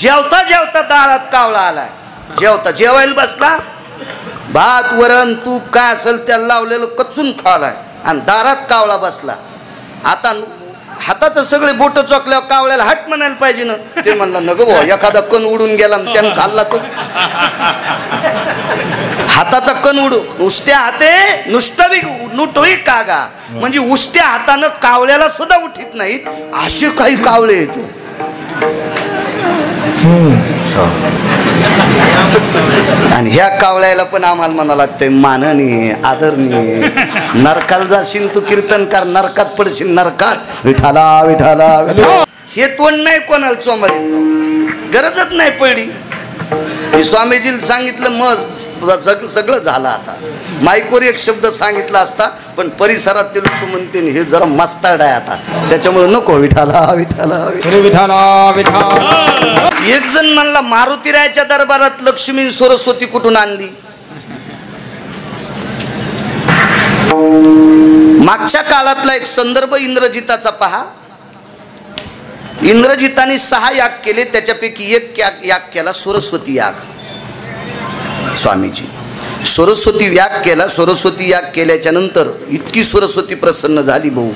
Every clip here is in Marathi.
जेवता जेवता दारात कावळा आलाय. जेवायला बसला, भात वरण तूप काय असेल त्याला लावलेलं कचून खालाय आणि दारात कावळा बसला. आता हाताचं सगळे बोट चोकल्यावर कावळ्याला हट म्हणायला पाहिजे ना. ते म्हणलं नको भाऊ, एखादा कण उडून गेला त्यानं खाल्ला तो. हाताचा कण उडू उष्ट्या हाते नुसतं नुटोई कागा, म्हणजे उष्ट्या हातानं कावळ्याला सुद्धा उठीत नाहीत असे काही कावळे आहेत. आणि ह्या कावळ्याला पण आम्हाला म्हणावं लागतंय माननीय आदरणीय. नरकाला जाशील तू कीर्तनकार, नरकात पडशील नरकात. विठाला विठाला हे तोंड नाही कोणाला चोंबळीत, गरजच नाही पडली. स्वामीजीला सांगितलं मग सगळं झालं. आता माईकवर एक शब्द सांगितला असता, पण परिसरात लोक म्हणते हे जरा मस्ताड आहे आता, त्याच्यामुळे नको. विठाला विठाला विठाला विठाला. एक जण म्हणला मारुतीरायाच्या दरबारात लक्ष्मी सरस्वती कुठून आणली? मागच्या काळातला एक संदर्भ इंद्रजिताचा पहा. इंद्रजिताने 6 याग केले, त्याच्यापैकी एक याग केला सरस्वती याग. स्वामीजी सरस्वती याग केला. सरस्वती याग केल्याच्या नंतर इतकी सरस्वती प्रसन्न झाली भाऊ,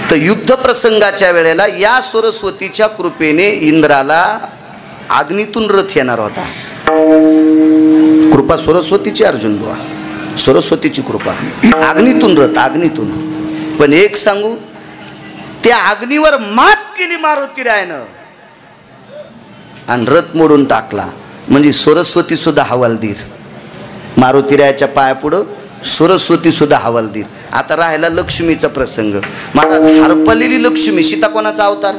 तर युद्ध प्रसंगाच्या वेळेला या सरस्वतीच्या कृपेने इंद्राला अग्नीतून रथ येणार होता. कृपा सरस्वतीची अर्जुन बुवा, सरस्वतीची कृपा. अग्नीतून रथ, अग्नीतून. पण एक सांगू, त्या अग्नीवर मात केली मारुतीरायानं आणि रथ मोडून टाकला. म्हणजे सरस्वती सुद्धा हवालदिर. मारुतीरायाच्या पायापुढं सरस्वती सुद्धा हवालदिर. आता राहिला लक्ष्मीचा प्रसंग. महाराज हरपलेली लक्ष्मी, सीता कोणाचा अवतार?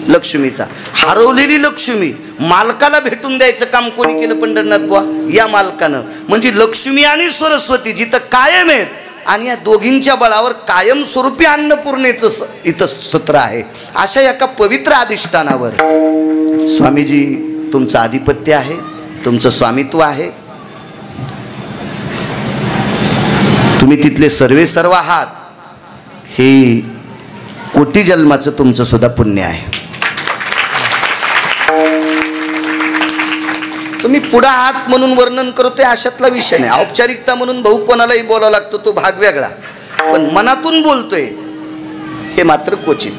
लक्ष्मीचा. हरवलेली लक्ष्मी मालकाला भेटून द्यायचं काम कोणी केलं? पंढरनाथ बुवा या मालकानं. म्हणजे लक्ष्मी आणि सरस्वती जिथं कायम आहेत, आणि या दोघींच्या बळावर कायमस्वरूपी अन्नपूर्णेचं इथं सूत्र आहे. अशा एका पवित्र अधिष्ठानावर स्वामीजी तुमचं आधिपत्य आहे, तुमचं स्वामित्व आहे. तुम्ही तिथले सर्वे सर्व आहात. हे कोटी जन्माचं तुमचं सुद्धा पुण्य आहे. तुम्ही पुढे आहात म्हणून वर्णन करतोय अशातला विषय नाही. औपचारिकता म्हणून भाऊ कोणालाही बोलावं लागतो, तो भाग वेगळा. पण मनातून बोलतोय हे मात्र क्वचित.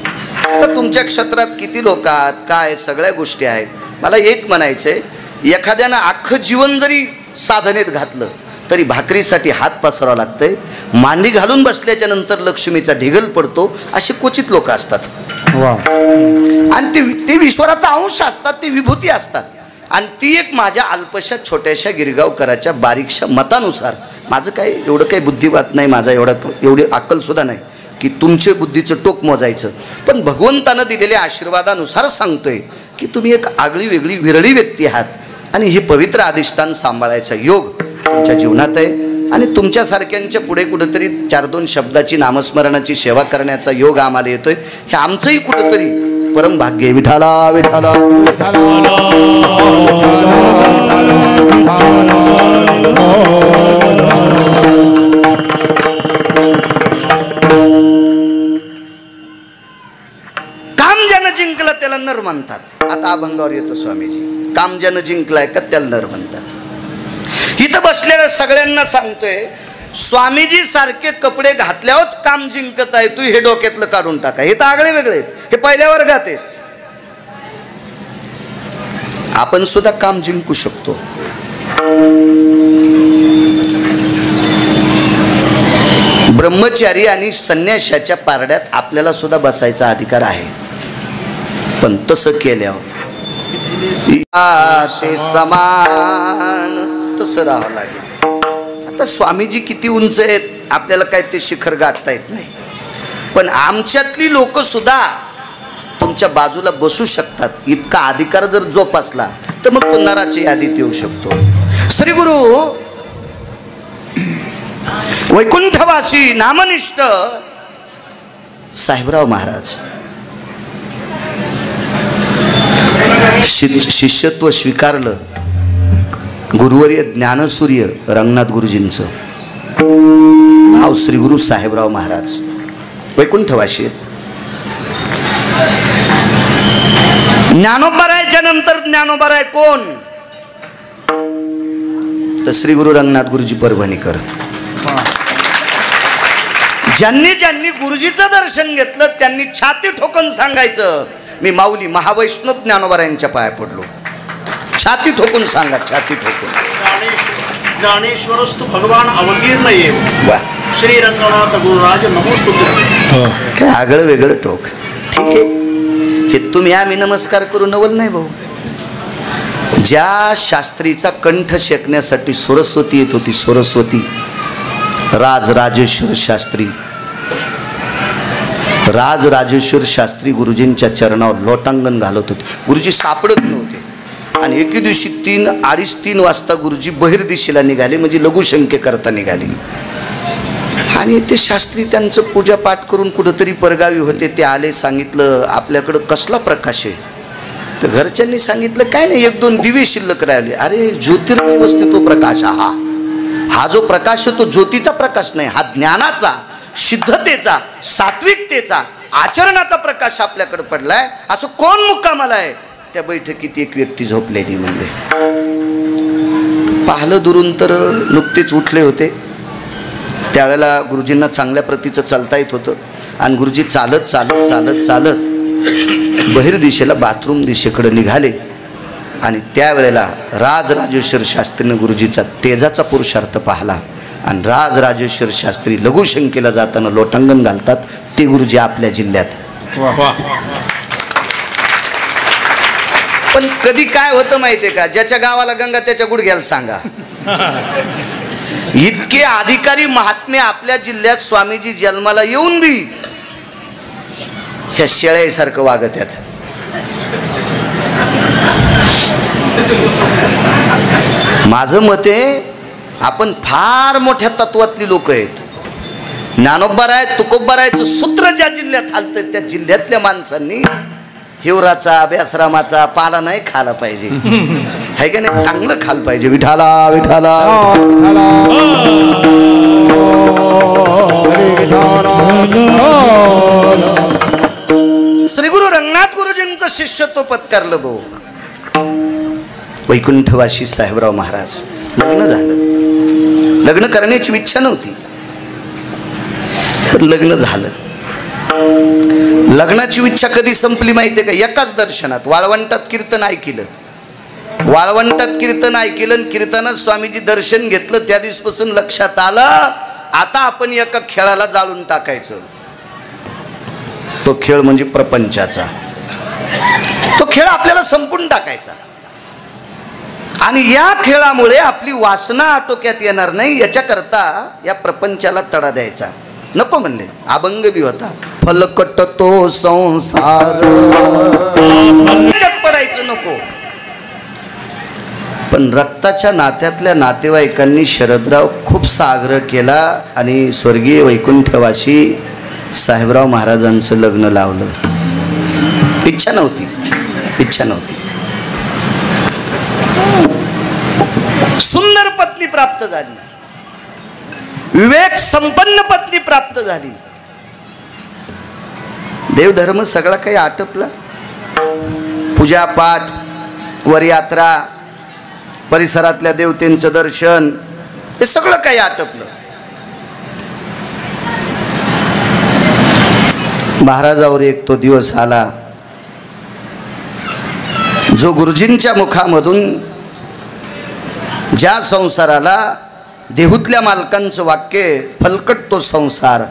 तर तुमच्या क्षेत्रात किती लोक आहात, काय सगळ्या गोष्टी आहेत. मला एक म्हणायचंय, एखाद्यानं अख्खं जीवन जरी साधनेत घातलं तरी भाकरीसाठी हात पसरावा लागतंय. मांडी घालून बसल्याच्या नंतर लक्ष्मीचा ढिगल पडतो, असे क्वचित लोक असतात. आणि ते ईश्वराचा अंश असतात, ते विभूती असतात. आणि ती एक माझ्या अल्पशा छोट्याशा गिरगावकराच्या बारीकशा मतानुसार, माझं काय एवढं काही बुद्धिवाद नाही, माझा एवढी अक्कल सुद्धा नाही की तुमचे बुद्धीचं टोक मोजायचं. पण भगवंतानं दिलेल्या आशीर्वादानुसार सांगतोय की तुम्ही एक आगळी वेगळी विरळी व्यक्ती आहात, आणि हे पवित्र अधिष्ठान सांभाळायचा योग तुमच्या जीवनात आहे. आणि तुमच्यासारख्यांच्या पुढे कुठंतरी 4-2 शब्दाची नामस्मरणाची सेवा करण्याचा योग आम्हाला येतोय. हे आमचंही कुठंतरी परम भाग्य. विठाला विठाला काम ज्यानं जिंकलं त्याला नर म्हणतात. आता अभंगावर येतो स्वामीजी. काम ज्यानं जिंकलाय का त्याला नर म्हणतात. इथं बसलेल्या सगळ्यांना सांगतोय, स्वामीजी सारखे कपडे घातल्यावरच काम जिंकत आहे तू, हे डोक्यातलं काढून टाका. हे तर आगळे वेगळे आहेत, हे पहिल्या वर्गात आहेत. आपण सुद्धा काम जिंकू शकतो. ब्रह्मचारी आणि संन्याशाच्या पारड्यात आपल्याला सुद्धा बसायचा अधिकार आहे. पण तसं केल्यावर ते समान तसं राहावं लागेल. आता स्वामीजी किती उंच आहेत आपल्याला काय ते शिखर गाठता येत नाही. पण आमच्यातली लोक सुद्धा तुमच्या बाजूला बसू शकतात. इतका अधिकार जर जोपासला तर मग तो नराच्या यादीत येऊ शकतो. श्री गुरु वैकुंठवासी नामनिष्ठ साहेबराव महाराज शिष्यत्व स्वीकारलं. गुरुवर्य ज्ञानसूर्य रंगनाथ गुरुजींचं नाव श्री गुरु साहेबराव महाराज वैकुंठवासी आहेत. ज्ञानोबारायच्या नंतर ज्ञानोबाराय कोण? तर श्री गुरु रंगनाथ गुरुजी परभणीकर. ज्यांनी ज्यांनी गुरुजीचं दर्शन घेतलं त्यांनी छाती ठोकून सांगायचं, मी माऊली महावैष्णव ज्ञानोबारायांच्या पाया पडलो. छाती ठोकून सांगा, छाती ठोकून. ज्ञानेश्वरस्तु भगवान अवतीर्ण येव श्री रंगनाथ गुरुराज नमोस्तुते. काय आगळं वेगळं टोक. ठीक आहे, हे तुम्ही आम्ही नमस्कार करू नवल नाही भाऊ. ज्या शास्त्रीचा कंठ शेकण्यासाठी सरस्वती येत होती, सरस्वती राजराजेश्वर शास्त्री, राजराजेश्वर शास्त्री गुरुजींच्या चरणावर लोटांगण घालत होते. गुरुजी सापडत नव्हते आणि एके दिवशी 3:30 वाजता गुरुजी बहिर्दिशेला निघाले, म्हणजे लघुशंके करता निघाले. आणि ते शास्त्री त्यांचं पूजापाठ करून कुठंतरी परगावी होते. ते आले, सांगितलं आपल्याकडं कसला प्रकाश आहे? तर घरच्यांनी सांगितलं काय नाही, 1-2 दिवे शिल्लक राहिले. अरे ज्योतिर्मय वस्ती तो प्रकाश, हा जो प्रकाश आहे तो ज्योतीचा प्रकाश नाही, हा ज्ञानाचा, सिद्धतेचा, सात्विकतेचा, आचरणाचा प्रकाश आपल्याकडे पडलाय. असं कोण मुक्कामाला आहे? त्या बैठकीत एक व्यक्ती झोपलेली म्हणजे. पाहिलं दुरून तर नुकतेच उठले होते. त्यावेळेला गुरुजींना चांगल्या प्रतीचं चालता येत होतं आणि गुरुजी चालत चालत चालत चालत बहिर्दिशेला बाथरूम दिशेकडे निघाले. आणि त्यावेळेला राजराजेश्वर शास्त्रीने गुरुजीचा तेजाचा पुरुषार्थ पाहिला आणि राजराजेश्वर शास्त्री लघुशंकेला जाताना लोटांगण घालतात. ते गुरुजी आपल्या जिल्ह्यात. पण कधी काय होतं माहितीये का, ज्याच्या गावाला गंगा त्याच्या गुडघ्याला सांगा. इतके अधिकारी महात्मे आपल्या जिल्ह्यात स्वामीजी जन्माला येऊन बी ह्या शेळ्यासारखं वागत आहेत. माझं मत आहे आपण फार मोठ्या तत्वातली लोक आहेत. ज्ञानोबाराय तुकोबारायचं सूत्र ज्या जिल्ह्यात हालतं त्या जिल्ह्यातल्या माणसांनी हिवराचा अभ्यासरामाचा पाला नाही खाला पाहिजे, है का नाही? चांगलं खाल पाहिजे. विठाला विठाला. श्री गुरु रंगनाथ गुरुजींचं शिष्यत्व पत्कारलं भाऊ. वैकुंठवासी साहेबराव महाराज. लग्न झालं, लग्न करण्याची इच्छा नव्हती पण लग्न झालं. लग्नाची इच्छा कधी संपली माहितीये का? एकाच दर्शनात. वाळवंटात कीर्तन ऐकलं, वाळवंटात कीर्तन ऐकलं आणि कीर्तनात स्वामीजी दर्शन घेतलं. त्या दिवसापासून लक्षात आलं आता आपण एका खेळाला जाळून टाकायचं. तो खेळ म्हणजे प्रपंचाचा. तो खेळ आपल्याला संपून टाकायचा आणि या खेळामुळे आपली वासना आटोक्यात येणार नाही याच्याकरता या प्रपंचाला तडा द्यायचा. नको म्हणले. अभंग बी होता, फलकट तो संसार पडायचं नको. पण रक्ताच्या नात्यातल्या नातेवाईकांनी शरदराव खूपसा आग्रह केला आणि स्वर्गीय वैकुंठवासी साहेबराव महाराजांचं लग्न लावलं. इच्छा नव्हती, इच्छा नव्हती. सुंदर पत्नी प्राप्त झाली, विवेक संपन्न पत्नी प्राप्त झाली. देवधर्म सगळा काही आटपला. पूजा पाठ, वरयात्रा, परिसरातल्या देवतेंचं दर्शन, हे सगळं काही आटपलं. महाराजावर एक तो दिवस आला जो गुरुजींच्या मुखामधून ज्या संसाराला देहूतल्या मालकांचं वाक्य, फलकट तो संसार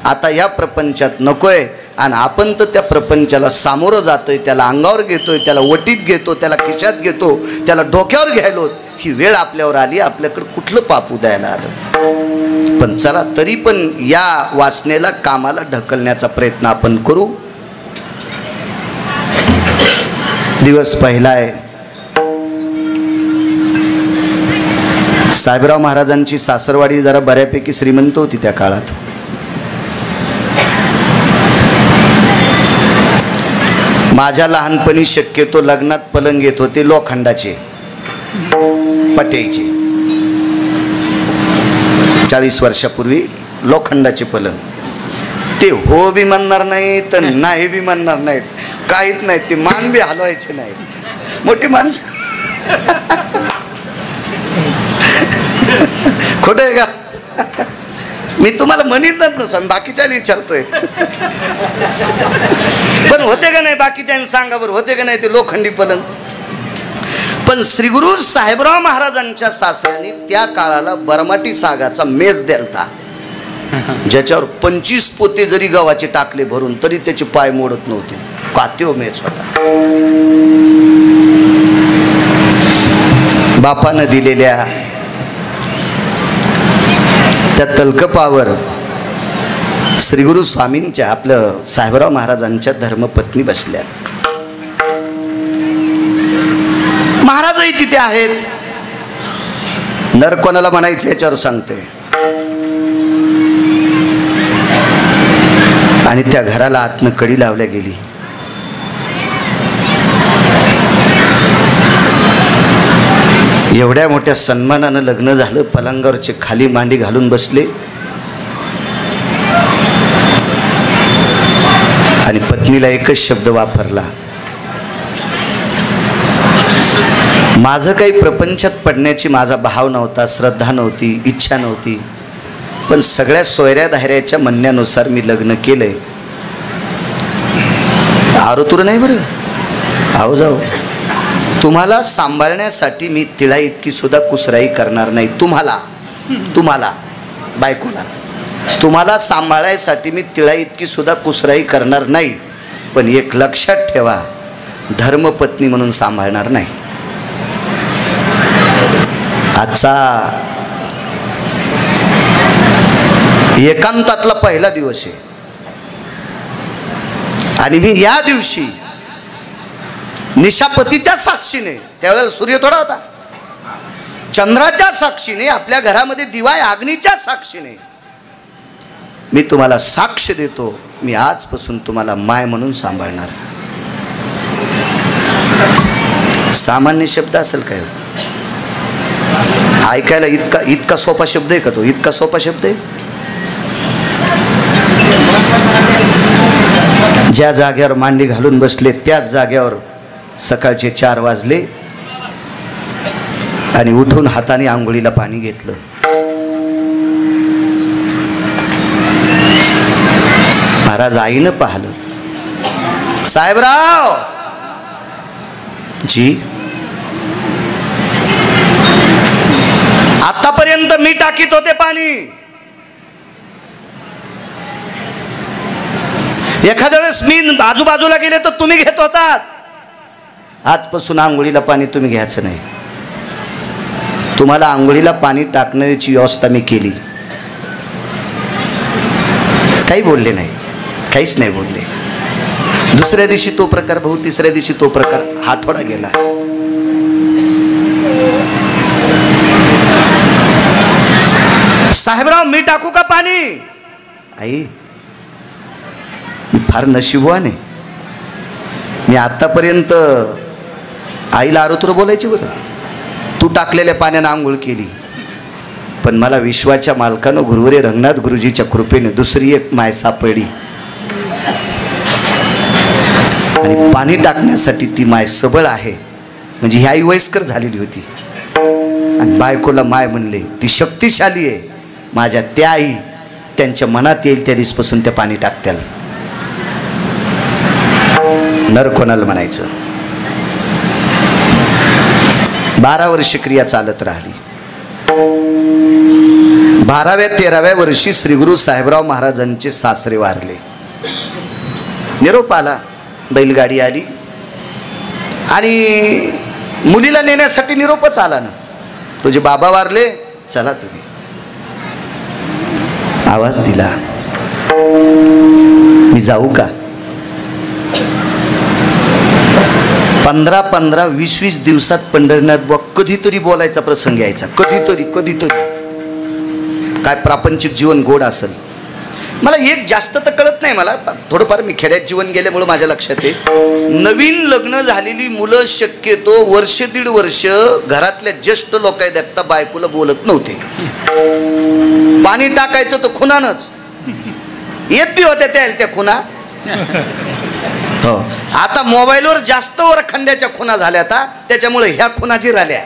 आता या प्रपंचात नकोय आणि आपण तर त्या प्रपंचाला सामोरं जातोय, त्याला अंगावर घेतोय, त्याला वटीत घेतो, त्याला खिशात घेतो, त्याला डोक्यावर घ्यायलो. ही वेळ आपल्यावर आली. आपल्याकडे कुठलं पाप उदयाला आलं? पण चला तरी पण या वासनेला कामाला ढकलण्याचा प्रयत्न आपण करू. दिवस पहिला आहे. साहेबराव महाराजांची सासरवाडी जरा बऱ्यापैकी श्रीमंत होती त्या काळात. माझ्या लहानपणी शक्यतो लग्नात पलंग येत होते लोखंडाचे, पट्याचे. 40 वर्षापूर्वी लोखंडाचे पलंग. ते हो बी म्हणणार नाही तर नाही बी म्हणणार नाहीत. काहीच नाही, ते मान बी हलवायचे नाही, मोठी माणसं. खोटं आहे का? मी तुम्हाला म्हणितच नसतो, बाकीच्या विचारतोय. पण होते का नाही बाकीच्या सांगा बरं, होते का नाही ते लोखंडी पलंग? पण श्री गुरु साहेबराव महाराजांच्या सासऱ्याने त्या काळाला बरमाटी सागाचा मेज द्यालता, ज्याच्यावर 25 पोते जरी गव्हाचे टाकले भरून तरी त्याचे पाय मोडत नव्हते. कात्यो मेज होता. बापानं दिलेल्या त्या तलकपावर श्री गुरु स्वामींच्या आपलं साहेबराव महाराजांच्या धर्मपत्नी बसल्या. महाराजही तिथे आहेत. नर कोणाला म्हणायचं याच्यावर सांगते. आणि त्या घराला आतनं कडी लावल्या गेली. एवढ्या मोठ्या सन्मानानं लग्न झालं. पलंगावरचे खाली मांडी घालून बसले आणि पत्नीला एकच शब्द वापरला, माझं काही प्रपंचात पडण्याची माझा भाव नव्हता, श्रद्धा नव्हती, इच्छा नव्हती, पण सगळ्या सोयऱ्या धायऱ्याच्या म्हणण्यानुसार मी लग्न केलंय. आरोतुर नाही बरं, आहो जाऊ. तुम्हाला सांभाळण्यासाठी मी तिळा इतकी सुद्धा कुसराई करणार नाही. तुम्हाला बायकोला तुम्हाला सांभाळायसाठी मी तिळा इतकी सुद्धा कुसराई करणार नाही. पण एक लक्षात ठेवा, धर्मपत्नी म्हणून सांभाळणार नाही. आजचा एकांतातला पहिला दिवस आहे आणि मी या दिवशी निशापतीच्या साक्षीने, त्यावेळेला सूर्य थोडा होता, चंद्राच्या साक्षीने, आपल्या घरामध्ये दिवा अग्नीच्या साक्षीने मी तुम्हाला साक्ष देतो, मी आजपासून तुम्हाला माय म्हणून सांभाळणार. सामान्य शब्द असेल काय? ऐकायला इतका सोपा शब्द आहे का तो? इतका सोपा शब्द आहे. ज्या जागेवर मांडी घालून बसले त्याच जागेवर सकाळचे 4 वाजले आणि उठून हाताने आंघोळीला पाणी घेतलं. महाराज आईनं पाहिलं, साहेबराव जी, आतापर्यंत मी टाकीत होते पाणी, एखाद्या वेळेस मी आजूबाजूला गेले तर तुम्ही घेत होतात. आजपासून आंघोळीला पाणी तुम्ही घ्यायचं नाही. तुम्हाला आंघोळीला पाणी टाकण्याची व्यवस्था मी केली. काही बोलले नाही, काहीच नाही बोलले. दुसऱ्या दिवशी तो प्रकार भाऊ, तिसऱ्या दिवशी तो प्रकार, आठवडा गेला. साहेबराव मी टाकू का पाणी? आई मी फार नशीबवान आहे. मी आतापर्यंत आईला आरोतुर बोलायची बरं, तू टाकलेल्या पाण्यानं आंघोळ केली, पण मला विश्वाच्या मालकानं गुरुवरे रंगनाथ गुरुजीच्या कृपेने दुसरी एक माय सापडली आणि पाणी टाकण्यासाठी ती माय सबळ आहे. म्हणजे ही आई वयस्कर झालेली होती आणि बायकोला माय म्हणले, ती शक्तिशाली आहे. माझ्या त्या आई त्यांच्या मनात येईल त्या दिवसपासून त्या पाणी टाकत्याल. नर कोणाला म्हणायचं. 12 वर्ष क्रिया चालत राहिली. 12व्या-13व्या वर्षी श्री गुरु साहेबराव महाराजांचे सासरे वारले. निरोप आला, बैलगाडी आली आणि मुलीला नेण्यासाठी निरोपच आला ना, तुझे बाबा वारले, चला तुम्ही. आवाज दिला, मी जाऊ का? 15-15, 20-20 दिवसात पंढरीनाथ बुवा कधीतरी बोलायचा प्रसंग यायचा. कधीतरी काय प्रापंचिक जीवन गोड असेल. मला एक जास्त तर कळत नाही, मला थोडंफार मी खेड्यात जीवन गेल्यामुळे माझ्या लक्षात आहे. नवीन लग्न झालेली मुलं शक्यतो 1-1.5 वर्ष घरातल्या ज्येष्ठ लोकांना देखता बायकोला बोलत नव्हते. पाणी टाकायचं तर खुनानच येत बी होत्या त्या खुना. हो, आता मोबाईलवर जास्त वरखंड्याच्या खुणा झाल्या आता, त्याच्यामुळे ह्या खुणाची राहिल्या.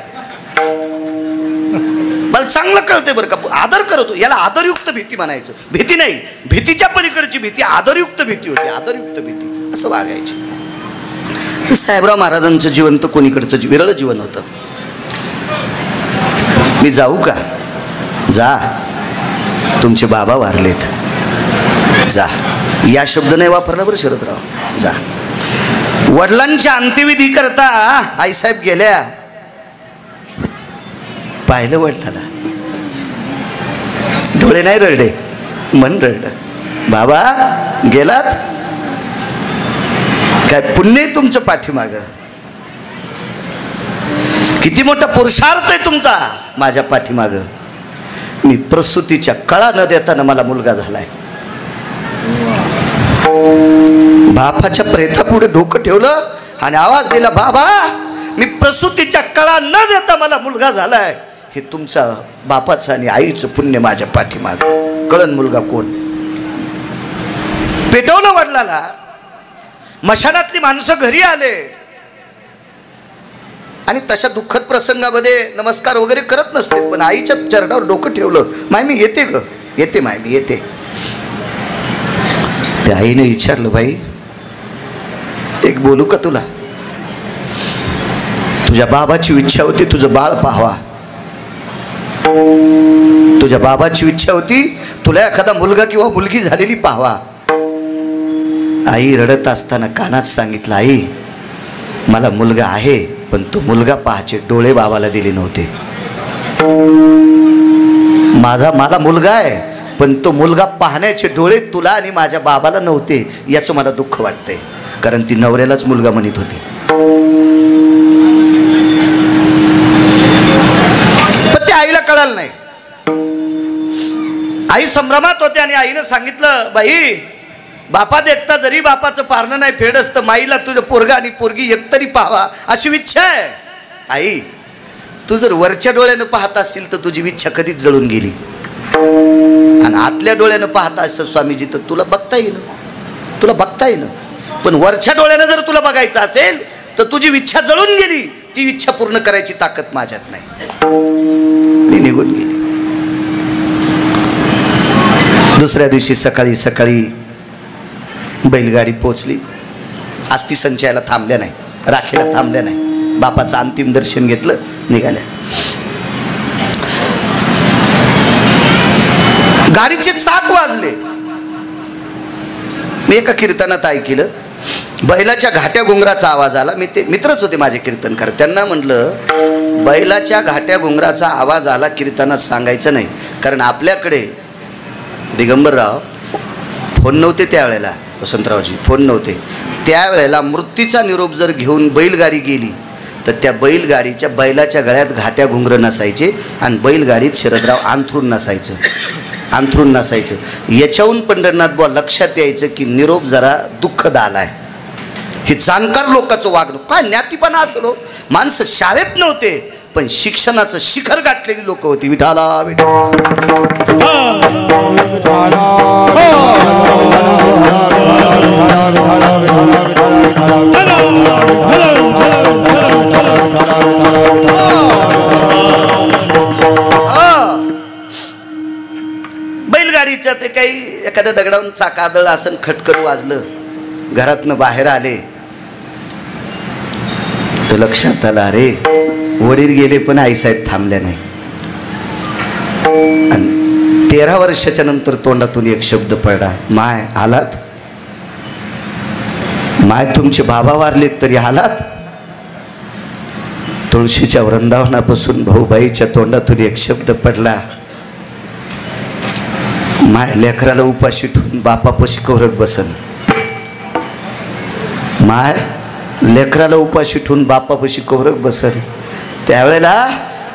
मला चांगलं कळते बरं का, आदर करतो याला, आदरयुक्त भीती म्हणायचं. भीती नाही, भीतीच्या पलीकडची भीती आदरयुक्त भीती होती, आदरयुक्त भीती, असं वागायची. तर साहेबराव महाराजांचं जीवन तर कोणीकडचं विरळ जीवन होतं. मी जाऊ का? जा, तुमचे बाबा वारलेत, जा. या शब्द नाही वापरला बरं शरदराव, जा. वडिलांच्या अंत्यविधी करता आईसाहेब गेल्या, पाहिलं वडिलाला, डोळे नाही रडले, मन रडलं. बाबा गेलात, काय पुण्य आहे तुमचं पाठीमाग, किती मोठा पुरुषार्थ आहे तुमचा माझ्या पाठीमाग. मी प्रसूतीच्या कळा न देताना मला मुलगा झालाय. बापाच्या प्रेतापुढे डोकं ठेवलं आणि आवाज दिला, बाबा मी प्रसूतीच्या कळा न देता मला मुलगा झालाय. हे तुमचा बापाचं आणि आईचं पुण्य माझ्या पाठीमाग. कळन मुलगा कोण. पेटवलं वडिलाला, मशानातली माणसं घरी आले आणि तशा दुःखद प्रसंगामध्ये नमस्कार वगैरे करत नसते, पण आईच्या चरणावर डोकं ठेवलं. माय मी येते ग, येते माय मी येते. त्या आईने विचारलं, बाई एक बोलू का तुला? तुझ्या बाबाची इच्छा होती तुझं बाळ पाहावा, तुझ्या बाबाची इच्छा होती तुला एखादा मुलगा किंवा मुलगी झालेली पाहावा. आई रडत असताना कानात सांगितलं, आई मला मुलगा आहे, पण तो मुलगा पाहायचे डोळे बाबाला दिले नव्हते. मला मुलगा आहे, पण तो मुलगा पाहण्याचे डोळे तुला आणि माझ्या बाबाला नव्हते. याचं मला दुःख वाटतंय, कारण ती नवऱ्यालाच मुलगा म्हणत होती. पण त्या आईला कळालं नाही. आई संभ्रमात होते आणि आईनं सांगितलं, बाई बापा देखता जरी बापाचं पारणं नाही फेड असतं, माईला तुझं पोरगा आणि पोरगी एकतरी पाहावा अशी इच्छा आहे. आई तू जर वरच्या डोळ्यानं पाहत असेल तर तुझी इच्छा कधीच जळून गेली, आणि आतल्या डोळ्यानं पाहता असं स्वामीजी तर तुला बघता येईन, तुला बघता येईन. पण वरच्या डोळ्यानं जर तुला बघायचं असेल तर तुझी इच्छा जळून गेली, ती इच्छा पूर्ण करायची ताकद माझ्यात नाही, मी निघून गेली. दुसऱ्या दिवशी सकाळी सकाळी बैलगाडी पोचली. अस्थि संचयाला थांबल्या नाही, राखेला थांबल्या नाही. बापाचं अंतिम दर्शन घेतलं, निघाल्या. गाडीचे चाक वाजले. मी एका कीर्तनात ऐकलं, बैलाच्या घाट्या घुंगराचा आवाज आला. ते मित्रच होते माझे कीर्तनकार. त्यांना म्हटलं, बैलाच्या घाट्या घुंगराचा आवाज आला कीर्तनात सांगायचं नाही, कारण आपल्याकडे दिगंबरराव फोन नव्हते त्यावेळेला, वसंतरावजी फोन नव्हते त्यावेळेला. मृत्यूचा निरोप जर घेऊन बैलगाडी गेली तर त्या बैलगाडीच्या बैलाच्या गळ्यात घाट्या घुंगर नसायचे आणि बैलगाडीत शरदराव अंथरून नसायचं. याच्याहून पंढरनाथ बुवा लक्षात यायचं की निरोप जरा दुःखद आलाय. हे जाणकार लोकांचं वागणूक काय ज्ञातीपणा असलो. माणसं शाळेत नव्हते पण शिक्षणाचं शिखर गाठलेली लोक होती. विठाला बैलगाडीचं ते काही एखाद्या दगडावरून चाकादळ असं खटकन वाजलं, घरातनं बाहेर आले तर लक्षात आलं, अरे वडील गेले पण आईसाहेब थांबल्या नाही. आणि 13 वर्षाच्या नंतर तोंडातून एक शब्द पडला, माय आलात? माय तुमचे बाबा वारलेत तरी आलात? तुळशीच्या वृंदावनापासून भाऊबाईच्या तोंडातून एक शब्द पडला, माय लेकराला उपाशी ठेवून बापापाशी कौरक बसन. माय लेकराला उपाशी ठेवून बापापाशी कौरक बसन. त्यावेळेला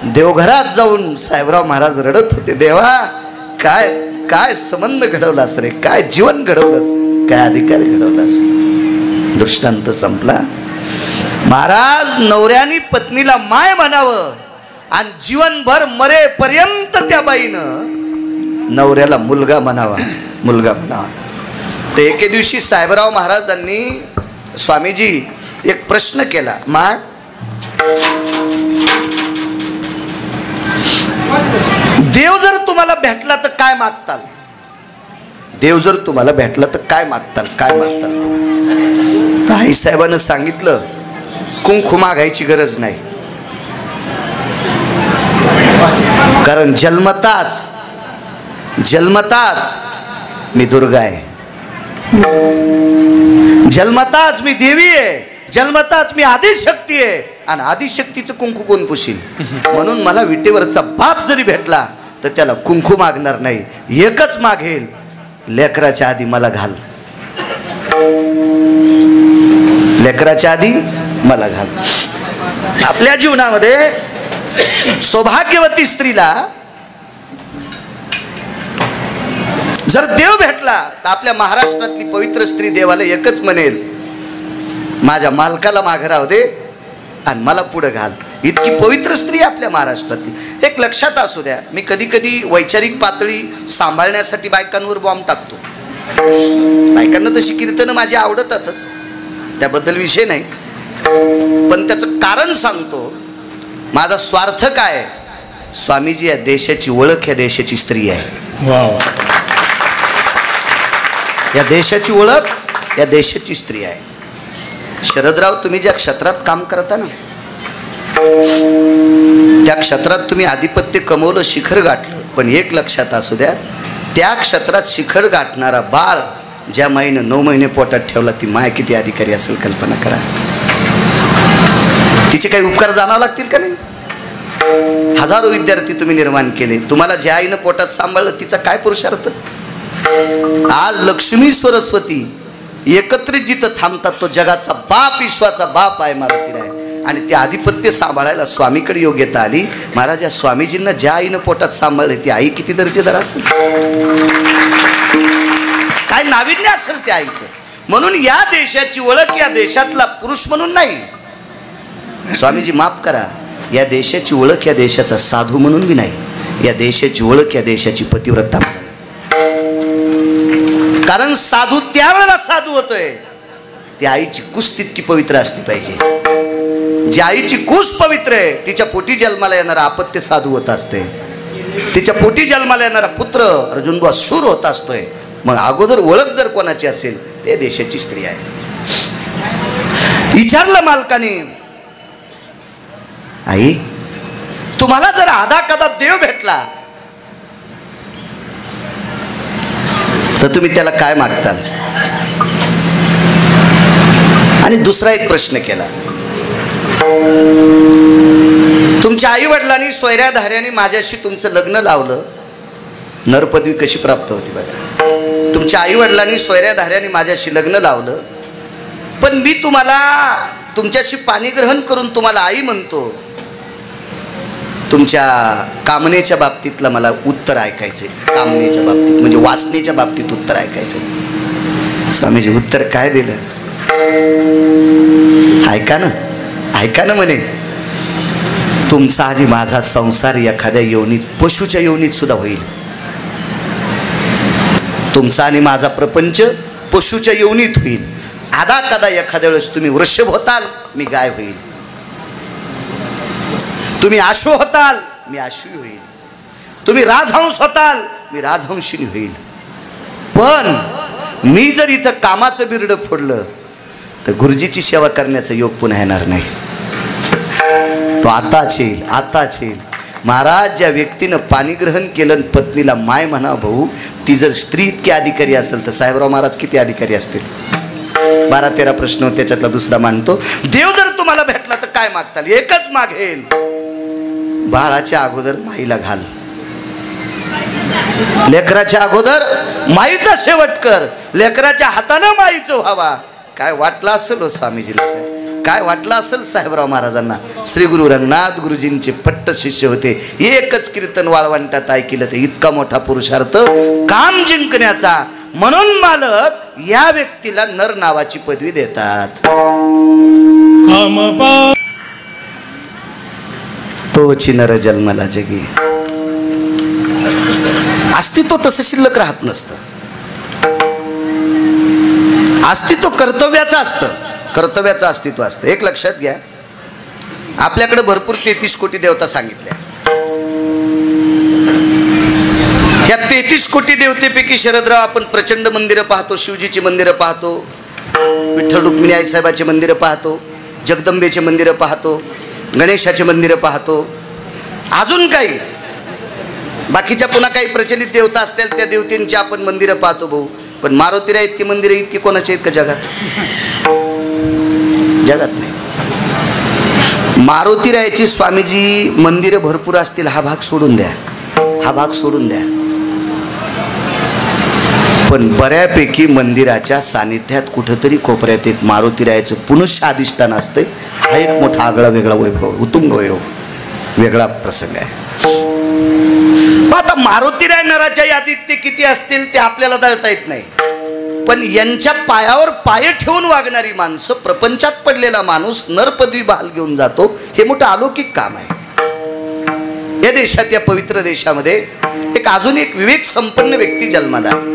देवघरात जाऊन साहेबराव महाराज रडत होते, देवा काय काय संबंध घडवलास रे, काय जीवन घडवलंस, काय अधिकार घडवलास. दृष्टांत संपला. महाराज नवऱ्यानी पत्नीला माय म्हणावं आणि जीवनभर मरेपर्यंत त्या बाईनं नवऱ्याला मुलगा म्हणावा, मुलगा म्हणावा. तर एके दिवशी साहेबराव महाराजांनी स्वामीजी एक प्रश्न केला, माय देव जर तुम्हाला भेटला तर काय मागताल? देव जर तुम्हाला भेटला तर काय मागताल? काय मागताल? तर आईसाहेबांना सांगितलं, कुंकू मागायची गरज नाही, कारण जन्मताच मी दुर्गा आहे, जन्मताच मी देवी आहे, जन्मताच मी आदिशक्ती आहे, आणि आदिशक्तीचं कुंकू कोण पुशील? म्हणून मला विटेवरचा बाप जरी भेटला तर त्याला कुंकू मागणार नाही, एकच मागेल, लेकराच्या आधी मला घाल, लेकराच्या आधी मला घाल. आपल्या जीवनामध्ये सौभाग्यवती स्त्रीला जर देव भेटला तर आपल्या महाराष्ट्रातली पवित्र स्त्री देवाला एकच म्हणेल, माझ्या मालकाला मागे राहू दे आणि मला पुढे घाल. इतकी पवित्र स्त्री आपल्या महाराष्ट्रातली. एक लक्षात असू द्या, मी कधी कधी वैचारिक पातळी सांभाळण्यासाठी बायकांवर बॉम्ब टाकतो. बायकांना तशी कीर्तनं माझी आवडतातच, त्याबद्दल विषय नाही, पण त्याचं कारण सांगतो. माझा स्वार्थ काय? स्वामीजी या देशाची ओळख या देशाची स्त्री आहे. या देशाची ओळख या देशाची स्त्री आहे. शरदराव, तुम्ही ज्या क्षेत्रात काम करता ना, त्या क्षेत्रात तुम्ही आधिपत्य कमवलं, शिखर गाठलं, पण एक लक्षात असू द्या, त्या क्षेत्रात शिखर गाठणारा बाळ ज्या माईनं 9 महिने पोटात ठेवला, ती माय किती अधिकारी असेल कल्पना करा. तिचे काही उपकार जाणावं लागतील का नाही? हजारो विद्यार्थी तुम्ही निर्माण केले, तुम्हाला ज्या आईनं पोटात सांभाळलं तिचा काय पुरुषार्थ? आज लक्ष्मी सरस्वती एकत्रित जिथं थांबतात, तो जगाचा बाप, विश्वाचा बाप आहे, मारुती आहे. आणि ते आधिपत्य सांभाळायला स्वामीकडे योग्यता आली. महाराज, या स्वामीजींना ज्या आईनं पोटात सांभाळले ती आई किती दर्जेदार असेल, काय नाविन्य असेल त्या आईचं. म्हणून या देशाची ओळख या देशातला पुरुष म्हणून नाही, स्वामीजी माफ करा, या देशाची ओळख या देशाचा साधू म्हणून बी नाही, या देशाची ओळख या देशाची पतिव्रता म्हणून. कारण साधू त्यावेळेला साधू होतोय, त्या आईची कुस तितकी पवित्र असली पाहिजे. जी आईची कुस पवित्र आहे, तिच्या पोटी जन्माला येणारा अपत्य साधू होत असते, तिच्या पोटी जन्माला येणारा पुत्र अर्जुनबुवा शूर होत असतोय. मग अगोदर ओळख जर कोणाची असेल ते देशाची स्त्री आहे. विचारलं मालकाने, आई तुम्हाला जर आधा कदा देव भेटला तर तुम्ही त्याला काय मागताल? आणि दुसरा एक प्रश्न केला, तुमच्या आई वडिलांनी सोयऱ्या धाऱ्याने माझ्याशी तुमचं लग्न लावलं, नरपदवी कशी प्राप्त होती बघा. तुमच्या आई वडिलांनी सोयऱ्या धाऱ्याने माझ्याशी लग्न लावलं, पण मी तुम्हाला तुमच्याशी पाणी ग्रहण करून तुम्हाला आई म्हणतो, तुमच्या कामनेच्या बाबतीतलं मला उत्तर ऐकायचंय. कामनेच्या बाबतीत म्हणजे वासनेच्या बाबतीत उत्तर ऐकायचंय. स्वामीजी उत्तर काय दिलं? ऐका ना म्हणे, तुमचा आणि माझा संसार एखाद्या योनीत, पशुच्या योनीत सुद्धा होईल. तुमचा आणि माझा प्रपंच पशुच्या योनीत होईल. आधा कदा एखाद्या वेळेस तुम्ही वृषभ होताल, मी गाय होईल. तुम्ही आशु होताल, मी आशु होईल. तुम्ही राजहंस होताल, मी राजहंसिनी होईल. पण मी जर इथं कामाचं बिरडं फोडलं तर गुरुजीची सेवा करण्याचा योग पुन्हा येणार नाही. तो आताच येईल. महाराज, ज्या व्यक्तीनं पाणी ग्रहण केलं, पत्नीला माय म्हणा भाऊ, ती जर स्त्री इतकी अधिकारी असेल तर साहेबराव महाराज किती अधिकारी असतील? 12-13 प्रश्न, त्याच्यातला दुसरा मांडतो. देव जर तुम्हाला भेटला तर काय मागताल? एकच मागेल, बाळाच्या अगोदर माईला घाल, लेकराच्या अगोदर माईचा शेवट कर, लेकराच्या हातानं माईचं व्हावा. काय वाटलं असेल हो स्वामीजीला, काय वाटलं असेल साहेबराव महाराजांना? श्री गुरु रंगनाथ गुरुजींचे पट्ट शिष्य होते. एकच कीर्तन वाळवंटात ऐकलं तर इतका मोठा पुरुषार्थ काम जिंकण्याचा. म्हणून मालक या व्यक्तीला नर नावाची पदवी देतात. तोची नर जन्मला जगी. अस्तित्व तसं शिल्लक राहत नसतं. अस्तित्व कर्तव्याचं असतं. कर्तव्याचं अस्तित्व असतं. एक लक्षात घ्या, आपल्याकडे भरपूर 33 कोटी देवता सांगितल्या. ह्या 33 कोटी देवतेपैकी शरदराव आपण प्रचंड मंदिरं पाहतो, शिवजीची मंदिरं पाहतो, विठ्ठल रुक्मिणी आईसाहेबाची मंदिरं पाहतो, जगदंबेचे मंदिरं पाहतो, गणेशाचे मंदिरं पाहतो, अजून काही बाकीच्या पुन्हा काही प्रचलित देवता असतील त्या देवतेंची आपण मंदिरं पाहतो भाऊ. पण मारुतीला इतकी मंदिरं इतकी कोणाची आहेत का जगात? जगात नाही. मारुतीरायाची स्वामीजी मंदिरं भरपूर असतील, हा भाग सोडून द्या, हा भाग सोडून द्या. पण बऱ्यापैकी मंदिराच्या सानिध्यात कुठंतरी कोपऱ्यात एक मारुतीरायाचं पुनश्च अधिष्ठान असतंय. हा एक मोठा आगळा वेगळा वैभव, उत्तुंग वैभव, वेगळा प्रसंग आहे. आता मारुतीराय नराच्या यादीत ते किती असतील ते आपल्याला दळता येत नाही. पण यांच्या पायावर पाय ठेवून वागणारी माणसं, प्रपंचात पडलेला माणूस नरपदवी बहाल घेऊन जातो, हे मोठं अलौकिक काम आहे. या देशात, या पवित्र देशामध्ये एक अजून एक विवेक संपन्न व्यक्ती जन्माला आली.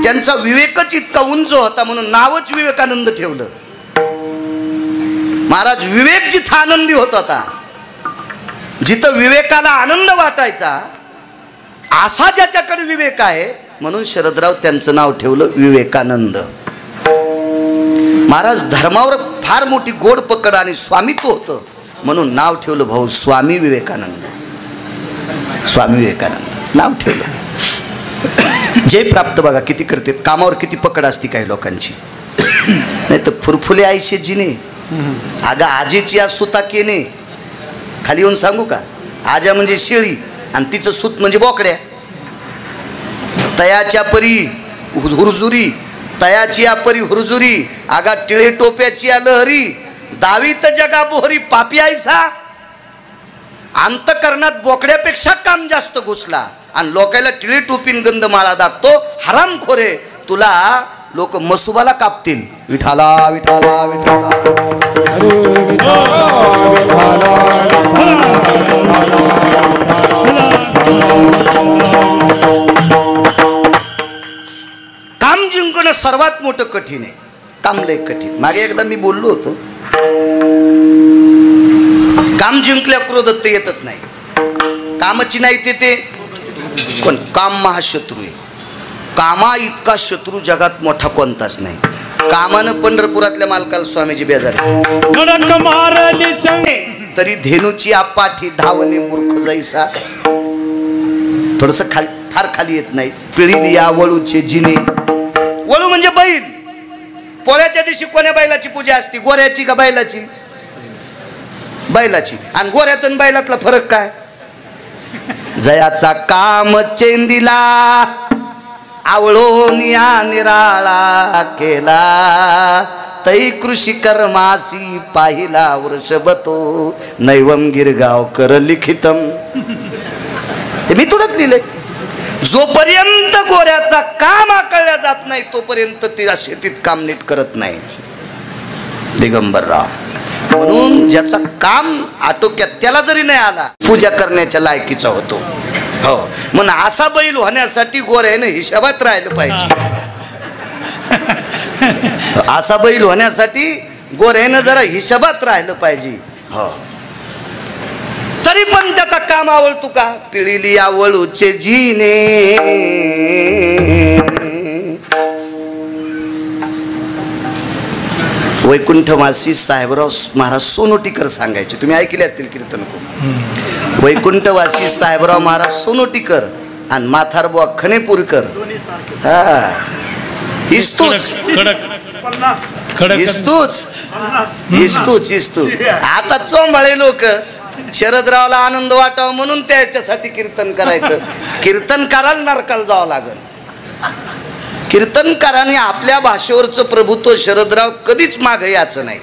त्यांचा विवेकच इतका उंच होता म्हणून नावच विवेकानंद ठेवलं. महाराज विवेक जिथं आनंदी होत होता, जिथं विवेकाला आनंद वाटायचा, असा ज्याच्याकडे विवेक आहे, म्हणून शरदराव त्यांचं नाव ठेवलं विवेकानंद. महाराज धर्मावर फार मोठी गोड पकड आणि स्वामित्व होतं म्हणून नाव ठेवलं भाऊ स्वामी विवेकानंद. स्वामी विवेकानंद नाव ठेवलं. जय प्राप्त बघा किती करतात, कामावर किती पकड असती काही लोकांची. नाही तर फुरफुले आईशे जिने, अगं आजेची आज सुता केने. खाली येऊन सांगू का, आजा म्हणजे शेळी आणि तिचं सूत म्हणजे बोकड्या. तयाच्या परी हुरजुरी, तयाची परी हुरजुरी, आगा टिळे टोप्याची लहरी, दावीत जगा बोहरी पापी आयसा. अंतकरणात बोकड्यापेक्षा काम जास्त घुसला आणि लोकायला टिळे टोपीन गंध माळा दाखतो. हरामखोरे, तुला लोक मसुबाला कापतील. विठाला विठाला विठाला, काम जिंकणं सर्वात मोठं कठीण आहे. काम लय कठीण. मागे एकदा मी बोललो होतो, काम जिंकल्या क्रोधत येतच नाही. कामाची नाही ते पण काम महाशत्रू आहे. कामा इतका शत्रू जगात मोठा कोणताच नाही. कामानं पंढरपुरातल्या मालकाला स्वामीजी बेजार तरी धेनूची पाठी धावणे मूर्ख जैसा. थोडस खाली, फार खाली येत नाही. पिळीली या वळूचे जिने. वळू म्हणजे बैल. पोळ्याच्या दिवशी कोण्या बैलाची पूजा असते, गोऱ्याची का बैलाची? बैलाची. आणि गोऱ्यात आणि बैलातला फरक काय? जयाचा काम चेंदिला आवळून या निराळा केला, तै कृषी कर्मासी पाहिला वृषभतो नैवम गिरगाव कर लिखितम. हे मी तुडत लिहिले. जोपर्यंत गोऱ्याचा काम आकळल्या जात नाही तोपर्यंत ते शेतीत काम नीट करत नाही दिगंबरराव. म्हणून ज्याचा काम आटोक्यात त्याला जरी नाही आला, पूजा करण्याच्या लायकीचा होतो. हो, म्हणून असा बैल होण्यासाठी गोऱ्याने हिशोबात राहिलं पाहिजे. असा बैल होण्यासाठी गोऱ्यानं जरा हिशोबात राहिलं पाहिजे. हो, तरी पण त्याचा काम आवडतो का? पिळीली आवळूचे जिने. वैकुंठवासी साहेबराव महाराज सोनोटीकर सांगायचे, तुम्ही ऐकले असतील कीर्तन खूप. वैकुंठवासी साहेबराव महाराज सोनोटीकर आणि माथारबुवा खणेपूरकर. हा, इस्तूच इस्तूच इस्तू. आता चोंबाळे लोक शरदरावला आनंद वाटावा म्हणून त्याच्यासाठी कीर्तन करायचं. कीर्तनकाराला नरकाला जावं लागल. कीर्तनकाराने आपल्या भाषेवरचं प्रभुत्व शरदराव कधीच मागे याचं नाही.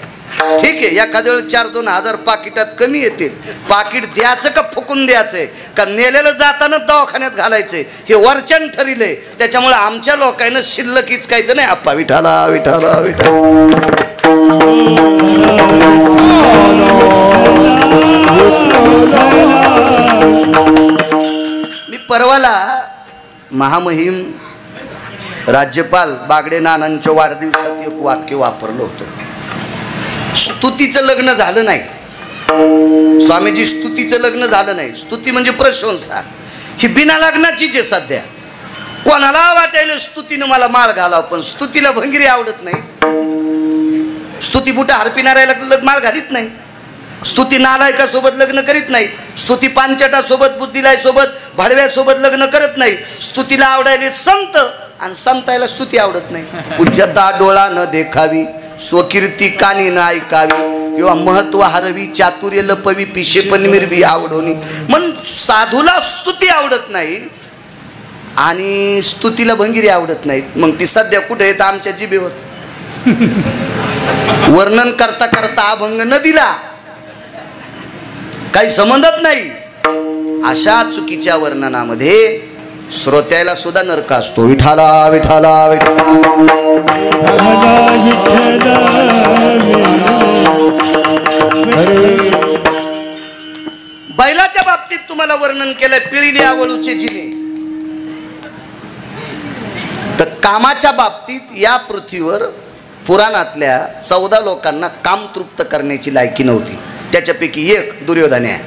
ठीक आहे, एखाद्या वेळेस 4-2 हजार पाकिटात कमी येतील. पाकिट द्यायचं का फुकून द्यायचंय का नेलेलं जाताना दवाखान्यात घालायचंय हे वरचन ठरिले. त्याच्यामुळे आमच्या लोकांना शिल्लक इचकायचं नाही. आप्पा विठाला विठाला विठाला. मी परवाला महामहिम राज्यपाल बागडे नानांच्या वाढदिवसात एक वाक्य वापरलं होतं. स्तुतीचं लग्न झालं नाही. स्वामीजी स्तुतीचं लग्न झालं नाही. स्तुती म्हणजे प्रशंसा, ही बिना लग्नाचीच आहे सध्या. कोणाला वाटायला स्तुतीनं मला माळ घालाव, पण स्तुतीला भंगिरी आवडत नाहीत. स्तुती बुटा हरपिणाऱ्याला माळ घालीत नाही. स्तुती नालायकासोबत लग्न करीत नाही. स्तुती पांचटासोबत, बुद्धिलायसोबत, भाडव्यासोबत लग्न करत नाही. स्तुतीला आवडायले संत, आणि संतायला स्तुती आवडत नाही. पूज्यता डोळा न देखावी, स्वकीर्ती कानी न ऐकावी, किंवा महत्व हरवी, चातुर्य लपवी, पिशे पनमिरवी आवडोनी. म्हणून साधूला स्तुती आवडत नाही आणि स्तुतीला भंगिरी आवडत नाही. मग ती सध्या कुठे येत? आमच्या जिभेवर. वर्णन करता करता अभंग न दिला काही संबंधच नाही. अशा चुकीच्या वर्णनामध्ये श्रोत्याला सुद्धा नरक असतो. विठाला विठाला विठाला. बैलाच्या बाबतीत तुम्हाला वर्णन केलंय, पिळीली आवळूचे जिने. तर कामाच्या बाबतीत या पृथ्वीवर पुराणातल्या 14 लोकांना काम तृप्त करण्याची लायकी नव्हती. त्याच्यापैकी एक दुर्योधन आहे.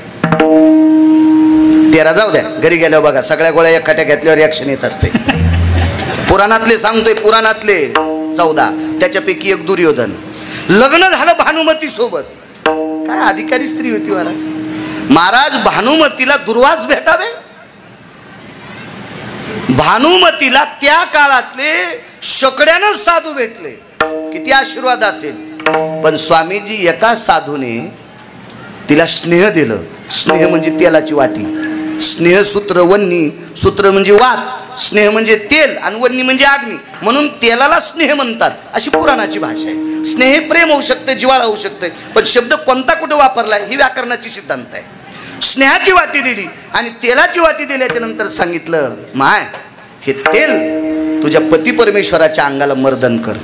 13 जाऊ द्या, घरी गेल्यावर बघा सगळ्या गोळ्या एकट्या घेतल्यावर रिॲक्शन येत असते. पुराणातले सांगतोय, पुराणातले 14, त्याच्यापैकी एक दुर्योधन. लग्न झालं भानुमती सोबत. काय अधिकारी स्त्री होती महाराज. महाराज भानुमतीला दुर्वास भेटावे. भानुमतीला त्या काळातले शकड्यानं साधू भेटले. किती आशीर्वाद असेल. पण स्वामीजी एका साधूने तिला स्नेह दिलं. स्नेह म्हणजे तेलाची वाटी. स्नेह सूत्र वन्नी, सूत्र म्हणजे वात, स्नेह म्हणजे तेल, आणि वन्नी म्हणजे अग्नी. म्हणून तेलाला स्नेह म्हणतात, अशी पुराणाची भाषा आहे. स्नेह प्रेम होऊ शकते, जिव्हाळा होऊ शकते, पण शब्द कोणता कुठं वापरलाय ही व्याकरणाची सिद्धांत आहे. स्नेहाची वाटी दिली आणि तेलाची वाटी दिल्याच्या नंतर सांगितलं, माय हे तेल तुझ्या पती परमेश्वराच्या अंगाला मर्दन कर.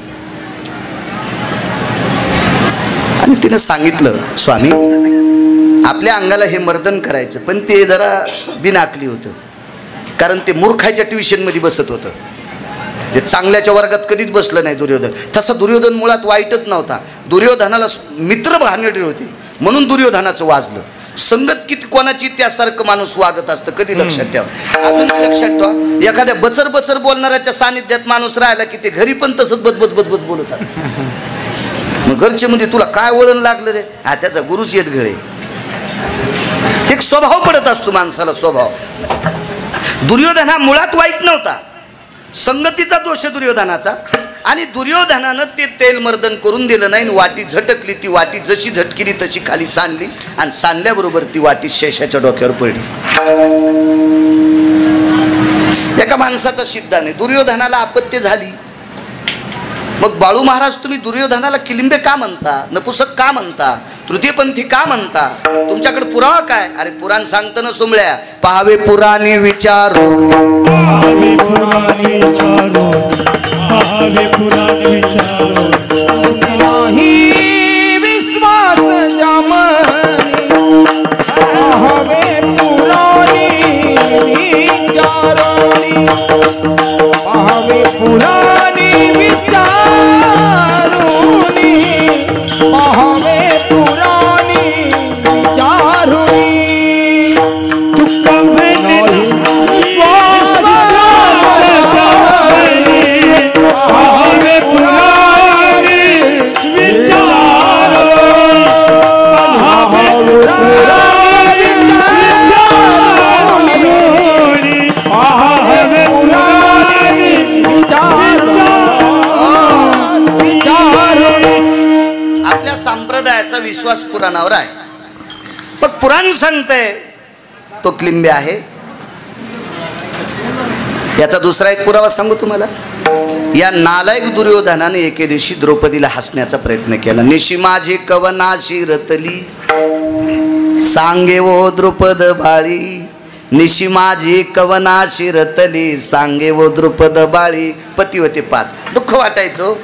आणि तिनं सांगितलं, स्वामी आपल्या अंगाला हे मर्दन करायचं, पण ते जरा बिनाकली होतं. कारण ते मूर्खाच्या ट्युशनमध्ये बसत होतं. ते चांगल्याच्या वर्गात कधीच बसलं नाही दुर्योधन. तसा दुर्योधन मुळात वाईटच नव्हता. दुर्योधनाला मित्र भानगडी होते म्हणून दुर्योधनाचं वाजलं. संगत किती कोणाची त्यासारखं माणूस वागत असतं, कधी लक्षात ठेवा. अजून लक्षात ठेवा, एखाद्या बचर बचर बोलणाऱ्याच्या सानिध्यात माणूस राहिला की ते घरी पण तसंच बचबच बचबच बोलत. मग घरचे मध्ये तुला काय वळण लागलं रे? हा त्याचा गुरुच येत घळे. एक स्वभाव पडत असतो माणसाला, स्वभाव. दुर्योधन हा मुळात वाईट नव्हता, संगतीचा दोष दुर्योधनाचा. आणि दुर्योधनानं ते तेल मर्दन करून दिलं नाही. वाटी झटकली. ती वाटी जशी झटकिली तशी खाली सांडली, आणि सांडल्याबरोबर ती वाटी शेषाच्या डोक्यावर पडली. एका माणसाचा सिद्धांत आहे. दुर्योधनाला आपत्ती झाली. मग बाळू महाराज तुम्ही दुर्योधनाला किलिंबे का म्हणता, नपुसक का म्हणता, तृतीयपंथी का म्हणता, तुमच्याकडे पुरावा काय? अरे पुराण सांगतं ना सोमळ्या, पाहावे पुराणे विचारो, पाहावे पुराणे विचारो, पाहावे पुराणे विचारो, नाही विश्वास जामनी, पाहावे पुराणे विचारो, पाहावे पुराणे विचारो, पाहावे पुराणी विचारुणी, पाहावे पुराणी विचारो, पाहावे पुराणी विचारुणी. आपल्या संप्रदायाचा विश्वास पुराणावर आहे. पण पुराण सांगतंय तो किलिंबे आहे. याचा दुसरा एक पुरावा सांगू तुम्हाला. या नालायक दुर्योधनाने एके दिवशी द्रौपदीला हसण्याचा प्रयत्न केला. निशी माझी कवनाशी रतली, सांगे वो द्रुपद बाळी, निशी माझी कवनाशी रतली, सांगे वो द्रुपद बाळी. पती होते 5. दुःख वाटायचो.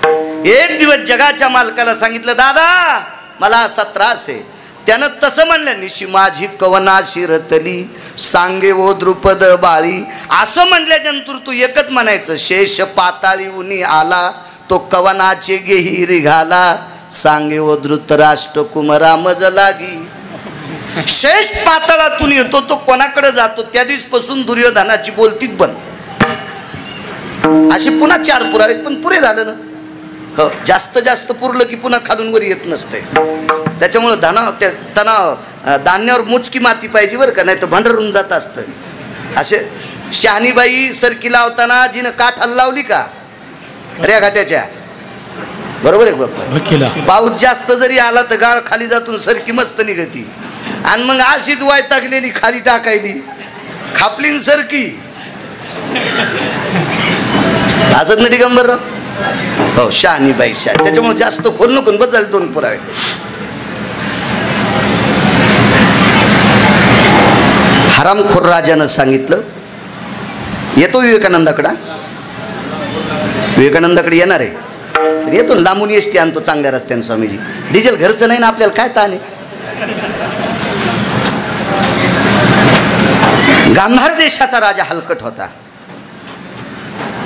एक दिवस जगाच्या मालकाला सांगितलं, दादा मला असा त्रास आहे. त्यानं तसं म्हणलं, निशी माझी कवनाशी रतली, सांगे वो द्रुपद बाळी. असं म्हणल्यानंतर तू एकच म्हणायचं, शेष पाताळी उनी आला, तो कवनाचे गेही घाला, सांगे व धृतराष्ट्र कुमरा मज लागी. शेष पातळातून येतो तो कोणाकडे जातो त्या दिवसपासून दुर्योधनाची बोलतीच बंद. अशी पुन्हा 4 पुरावेत पण पुरे झालं ना. हो, जास्त जास्त पुरलं की पुन्हा खालून वर येत नसते. त्याच्यामुळं त्यांना धान्यावर मुचकी माती पाहिजे बरं का, नाही तर भांडरून जात असतं. असे शहाणीबाई सरकी लावताना जिनं काठ लावली का रे घाट्याच्या, बरोबर आहे बाप्पा, पाऊस जास्त जरी आला तर गाळ खाली जातून सरकी मस्त निघती. आणि मग अशीच वैतागलेली खाली टाकायली, खापलीन सरकी. असत ना दिगंबर. हो, शहाणीबाई शहा. त्याच्यामुळे जास्त खोल नको, बस झाले 2 पुरावे. हरामखोर राजानं सांगितलं, येतो विवेकानंदाकडे. विवेकानंदाकडे येणार आहे, येतो लांबून एसटी आणतो चांगल्या रस्त्याने. स्वामीजी डिझेल घरचं नाही ना, आपल्याला काय ताण आहे. गांधार देशाचा राजा हलकट होता,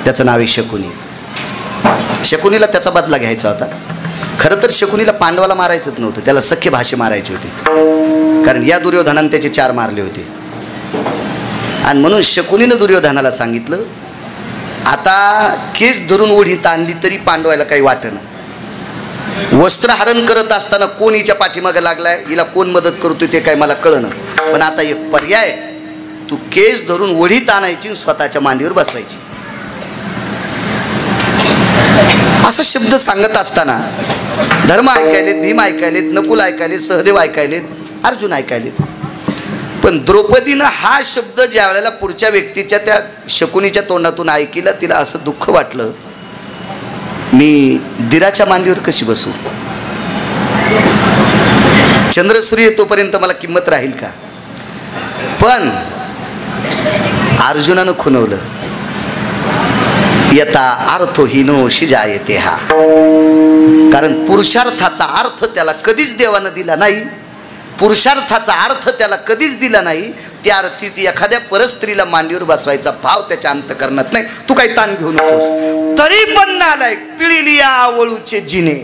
त्याचं नाव आहे शकुनी. शकुनीला त्याचा बदला घ्यायचा होता. खरं तर शकुनीला पांडवाला मारायचंच नव्हतं, त्याला सख्य भाषे मारायचे होते, कारण या दुर्योधनाने त्याचे 4 मारले होते. आणि म्हणून शकुनीनं दुर्योधनाला सांगितलं, आता केस धरून ओढीत आणली तरी पांडवायला काही वाटेना. वस्त्रहरण करत असताना कोण हिच्या पाठीमागे लागलाय, हिला कोण मदत करतोय ते काय मला कळना. पण आता एक पर्याय, तू केस धरून ओढीत आणायची, स्वतःच्या मांडीवर बसवायची. असा शब्द सांगत असताना धर्म ऐकायलेत, भीम ऐकायलेत, नकुल ऐकायलेत, सहदेव ऐकायलेत, अर्जुन ऐकायलेत. पण द्रौपदीनं हा शब्द ज्या वेळेला पुढच्या व्यक्तीच्या त्या शकुनीच्या तोंडातून ऐकला, तिला असं दुःख वाटलं, मी दिराच्या मांडीवर कशी बसू. चंद्रसूर्य तोपर्यंत मला किंमत राहील का. पण अर्जुनानं खुणवलं, यथा अर्थहीनो शिजायते हा. कारण पुरुषार्थाचा अर्थ त्याला कधीच देवानं दिला नाही, पुरुषार्थाचा अर्थ त्याला कधीच दिला नाही. त्या अर्थी ती एखाद्या परस्त्रीला मांडीवर बसवायचा भाव त्याच्या अंतकरणात नाही. तू काही ताण घेऊ नकोस. तरी पण नालायक, पिळिली आवळूचे जिने.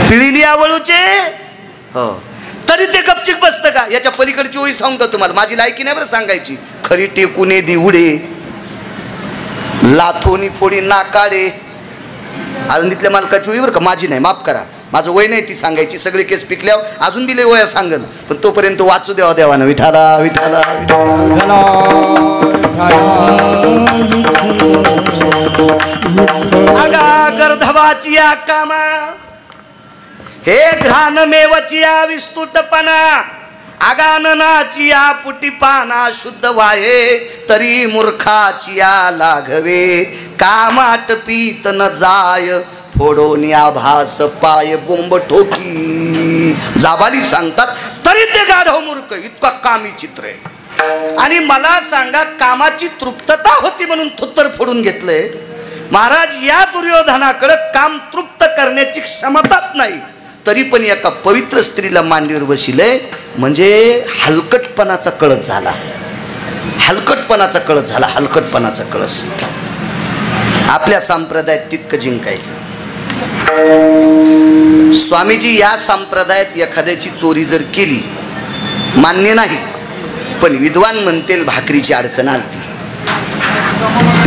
पिळिली आवळूचे, हो, तरी ते गपचिक बसतं का. याच्या पलीकडची ओळी सांगू का तुम्हाला, माझी लायकी नाही बरं सांगायची. खरी टेकुने दिवडे, लाथोनी फोडी नाकाडे. आळंदीतल्या मालकाची ओळी बरं का, माझी नाही, माफ करा, माझं वय नाही ती सांगायची. सगळे केस पिकल्यावर अजून बी लय वया सांगल, पण तोपर्यंत वाचू द्यावा देवानं. विठाला विठाला विठाला. अगा गर्धवाची या कामा, हे घ्राण मेवचिया विस्तुतपणा, आगाननाचिया पुटीपाना शुद्ध वाये, तरी मूर्खाचिया लाघवे, कामाट पीत न जाय, फोडोनी आभास पाय बोंब ठोकी. जाबाली सांगतात तरी ते गाढव मूर्ख, इतका कामी चित्र आहे. आणि मला सांगा, कामाची तृप्तता होती म्हणून थुत्तर फोडून घेतलंय. महाराज, या दुर्योधनाकडे काम तृप्त करण्याची क्षमताच नाही, तरी पण एका पवित्र स्त्रीला मांडीवर बसिले. म्हणजे हलकटपणाचा कळस झाला, हलकटपणाचा कळस झाला, हलकटपणाचा कळस. आपल्या संप्रदायात तितकं जिंकायचं. स्वामीजी या संप्रदायात एखाद्याची चोरी जर केली, मान्य नाही, पण विद्वान म्हणतील भाकरीची अडचण आलती.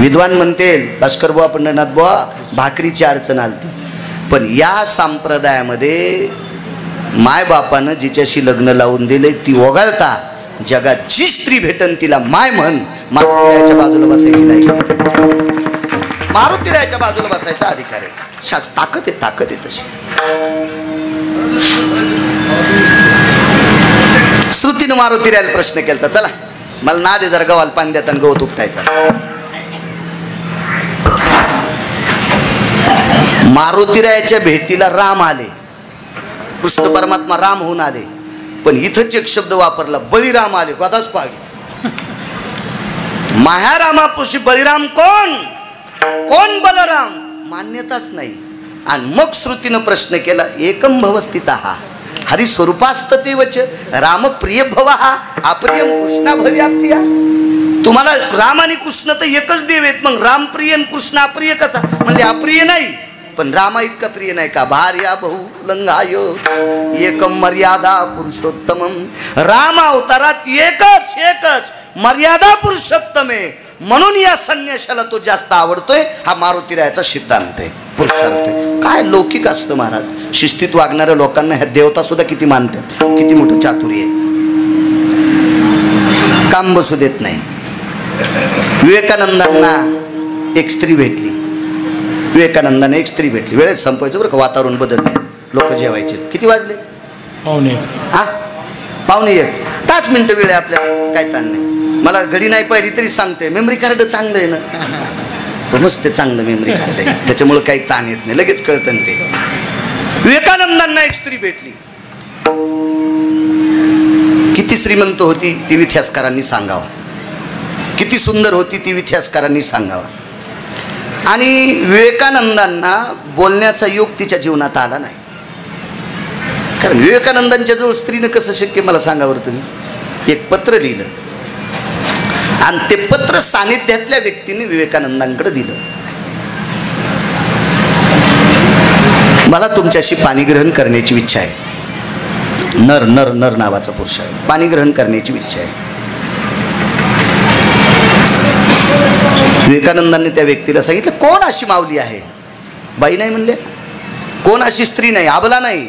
विद्वान म्हणतील भास्कर बुवा, पंढरनाथ बुवा, भाकरीची अडचण आलती. पण या संप्रदायामध्ये मायबापानं जिच्याशी लग्न लावून दिले ती वगळता जगात जी स्त्री भेटन तिला माय म्हण. मारुतीरायाच्या बाजूला बसायची नाही, मारुतीरायाच्या बाजूला बसायचा अधिकार आहे. ताकद आहे, ताकद आहे तशी. श्रुतीनं मारुतीरायाला प्रश्न केला, चला मला ना दे जर गव्हाला पाणी देताना गवत उपटायचा. मारुतीरायाच्या भेटीला राम आले, कृष्ण परमात्मा राम होऊन आले. पण इथंच एक शब्द वापरला, बळीराम आले. कदाच पाहिजे मायारामापुशी बळीराम कोण, कोण बलराम, मान्यताच नाही. आणि मग श्रुतीनं प्रश्न केला, एकम भवस्थितः हरिस्वरूपास्तते वच राम प्रिय भव अप्रियम कृष्णा भव्याप्तिया. तुम्हाला राम आणि कृष्ण तर एकच देव आहेत, मग रामप्रिय आणि कृष्ण अप्रिय कसा? म्हणले अप्रिय नाही, पण रामा इतका प्रिय नाही का? भार्या बहु लंगाय एकम मर्यादा पुरुषोत्तमम. राम अवतारात एकच मर्यादा पुरुषोत्तम आहे, म्हणून या संन्याशाला तो जास्त आवडतोय. हा मारुतीरायाचा सिद्धांत आहे, पुरुषार्थ आहे. काय लौकिक असतं महाराज. शिस्तीत वागणाऱ्या लोकांना ह्या देवता सुद्धा किती मानतात, किती मोठं चातुर्य आहे. काम बसू देत नाही. विवेकानंदांना एक स्त्री भेटली. विवेकानंदाने एक स्त्री भेटली. वेळेत संपायचं बरं का, वातावरण बदलले, लोक जेवायचे. किती वाजले? पावणे एक. 5 मिनिटं वेळ आहे आपल्याला, काय ताण नाही. मला घडी नाही पाहिली तरी सांगते. मेमरी कार्ड चांगलं आहे ना, मस्त चांगलं मेमरी कार्ड आहे, त्याच्यामुळे काही ताण येत नाही, लगेच कळतं ते. विवेकानंदांना एक स्त्री भेटली. किती श्रीमंत होती ती इतिहासकारांनी सांगावं, किती सुंदर होती ती इतिहासकारांनी सांगावं. आणि विवेकानंदांना बोलण्याचा योग तिच्या जीवनात आला नाही. कारण विवेकानंदांच्या जवळ स्त्रीनं कसं शक्य, मला सांगावर तुम्ही. एक पत्र लिहिलं आणि ते पत्र सानिध्यातल्या व्यक्तीने विवेकानंदांकडे दिलं. मला तुमच्याशी पाणीग्रहण करण्याची इच्छा आहे. नर नर नर नावाचा पुरुष आहे. पाणीग्रहण करण्याची इच्छा आहे. विवेकानंदांनी त्या व्यक्तीला सांगितलं, कोण अशी माऊली आहे? बाई नाही म्हणले, कोण अशी स्त्री नाही, आबला नाही.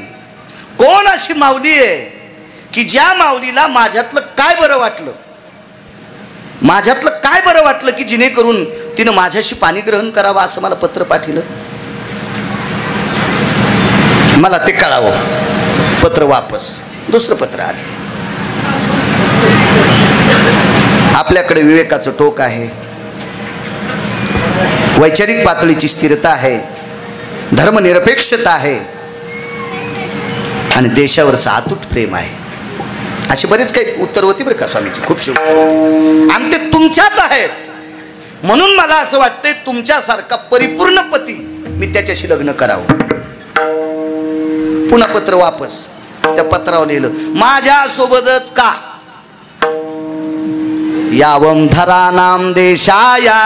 कोण अशी माऊली आहे की ज्या माऊलीला माझ्यातलं काय बरं वाटलं, माझ्यातलं काय बरं वाटलं की जेणेकरून तिनं माझ्याशी पाणीग्रहण करावं, असं मला पत्र पाठवलं. मला ते कळावं. पत्र वापस, दुसरं पत्र आलं. आपल्याकडे विवेकाचं टोक आहे, वैचारिक पातळीची स्थिरता आहे, धर्मनिरपेक्षता आहे आणि देशावरचं अतूट प्रेम आहे. अशी बरेच काही उत्तर होती बरं का स्वामीची, खूपशी उत्तर होती. आणि ते तुमच्यात आहेत. म्हणून मला असं वाटतंय तुमच्यासारखा परिपूर्ण पती मी त्याच्याशी लग्न करावं. पुन्हा पत्र वापस. त्या पत्रावर लिहिलं, माझ्यासोबतच का यावं धरानाम देशाया,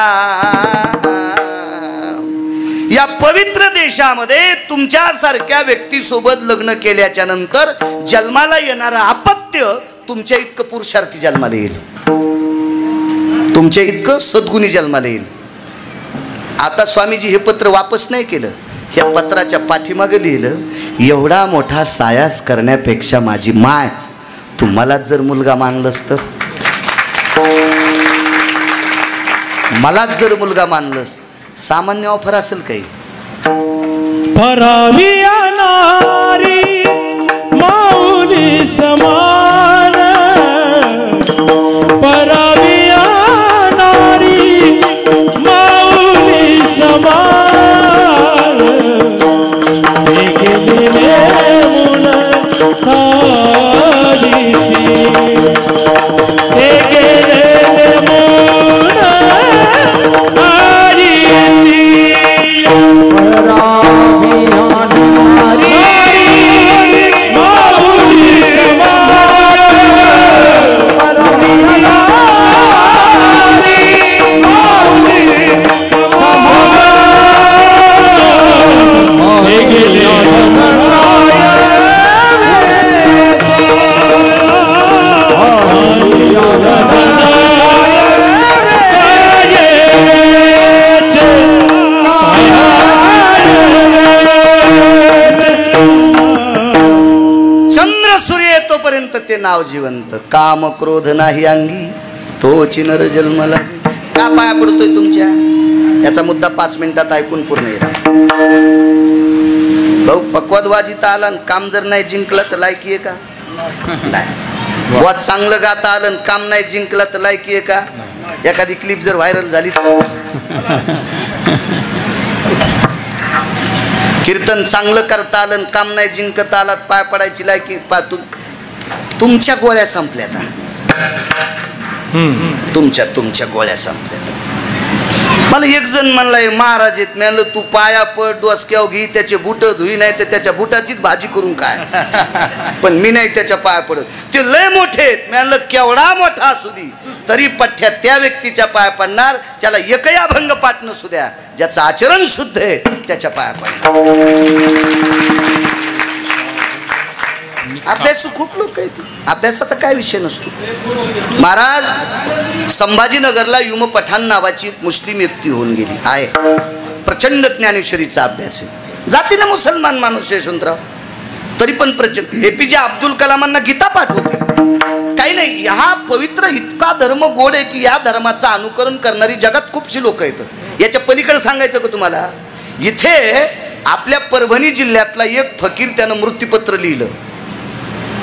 या पवित्र देशामध्ये तुमच्यासारख्या व्यक्तीसोबत लग्न केल्याच्या नंतर जन्माला येणारं अपत्य तुमच्या इतकं पुरुषार्थी जन्माला येईल, तुमच्या इतकं सद्गुणी जन्माला येईल. आता स्वामीजी हे पत्र वापस नाही केलं. ह्या पत्राच्या पाठीमागे लिहिलं, एवढा मोठा सायास करण्यापेक्षा माझी माय, तुम्हाला जर मुलगा मानलंस तर, मलाच जर मुलगा मानलंस, सामान्य ऑफर असेल काही. परावी नारी माऊली समान, परावी नारी माऊली समान, ते नाव जिवंत. काम क्रोध नाही अंगी, तोची नर जन्मला. का पाया पडतोय तुमच्या? याचा मुद्दा 5 मिनिटात ऐकून पूर्ण येईल. भाऊ, पक्वादवाजीता आला, काम जर नाही जिंकलं तर लायकी आहे का? नाही. वाद चांगलं गाता आलं, काम नाही जिंकलं तर लायकी आहे का? एखादी क्लिप जर व्हायरल झाली, कीर्तन चांगलं करता आलं, काम नाही जिंकत आलात, पाय पडायची लायकी. तुमच्या गोळ्या संपल्यात, तुमच्या गोळ्या संपल्यात. मला एक जण म्हणलाय, महाराज आहेत. मी म्हणलं, तू पाया पड, डोसक्याव घे, त्याचे बुट धुई, नाही तर त्याच्या बुटाचीच भाजी करून काय. पण मी नाही त्याच्या पाया पडत, ते लय मोठे आहेत. मी म्हणलं, केवढा मोठा असू दे, तरी पठ्ठ्या त्या व्यक्तीच्या पाया पडणार ज्याला एकही अभंग पाठ नसू द्या, ज्याचं आचरण शुद्ध आहे त्याच्या पाया पडणार. अभ्यासू खूप लोक आहेत, अभ्यासाचा काय विषय नसतो. महाराज संभाजीनगरला युम पठाण नावाची मुस्लिम व्यक्ती होऊन गेली आहे, प्रचंड ज्ञानेश्वरीचा अभ्यास आहे, जातीनं मुसलमान माणूस यशवंतराव, तरी पण प्रचंड. एपीजे अब्दुल कलामांना गीता पाठ होती. काही नाही, हा पवित्र इतका धर्म गोड आहे की या धर्माचं अनुकरण करणारी जगात खूपशी लोक आहेत. याच्या पलीकडे सांगायचं का तुम्हाला, इथे आपल्या परभणी जिल्ह्यातला एक फकीर त्यानं मृत्यूपत्र लिहिलं,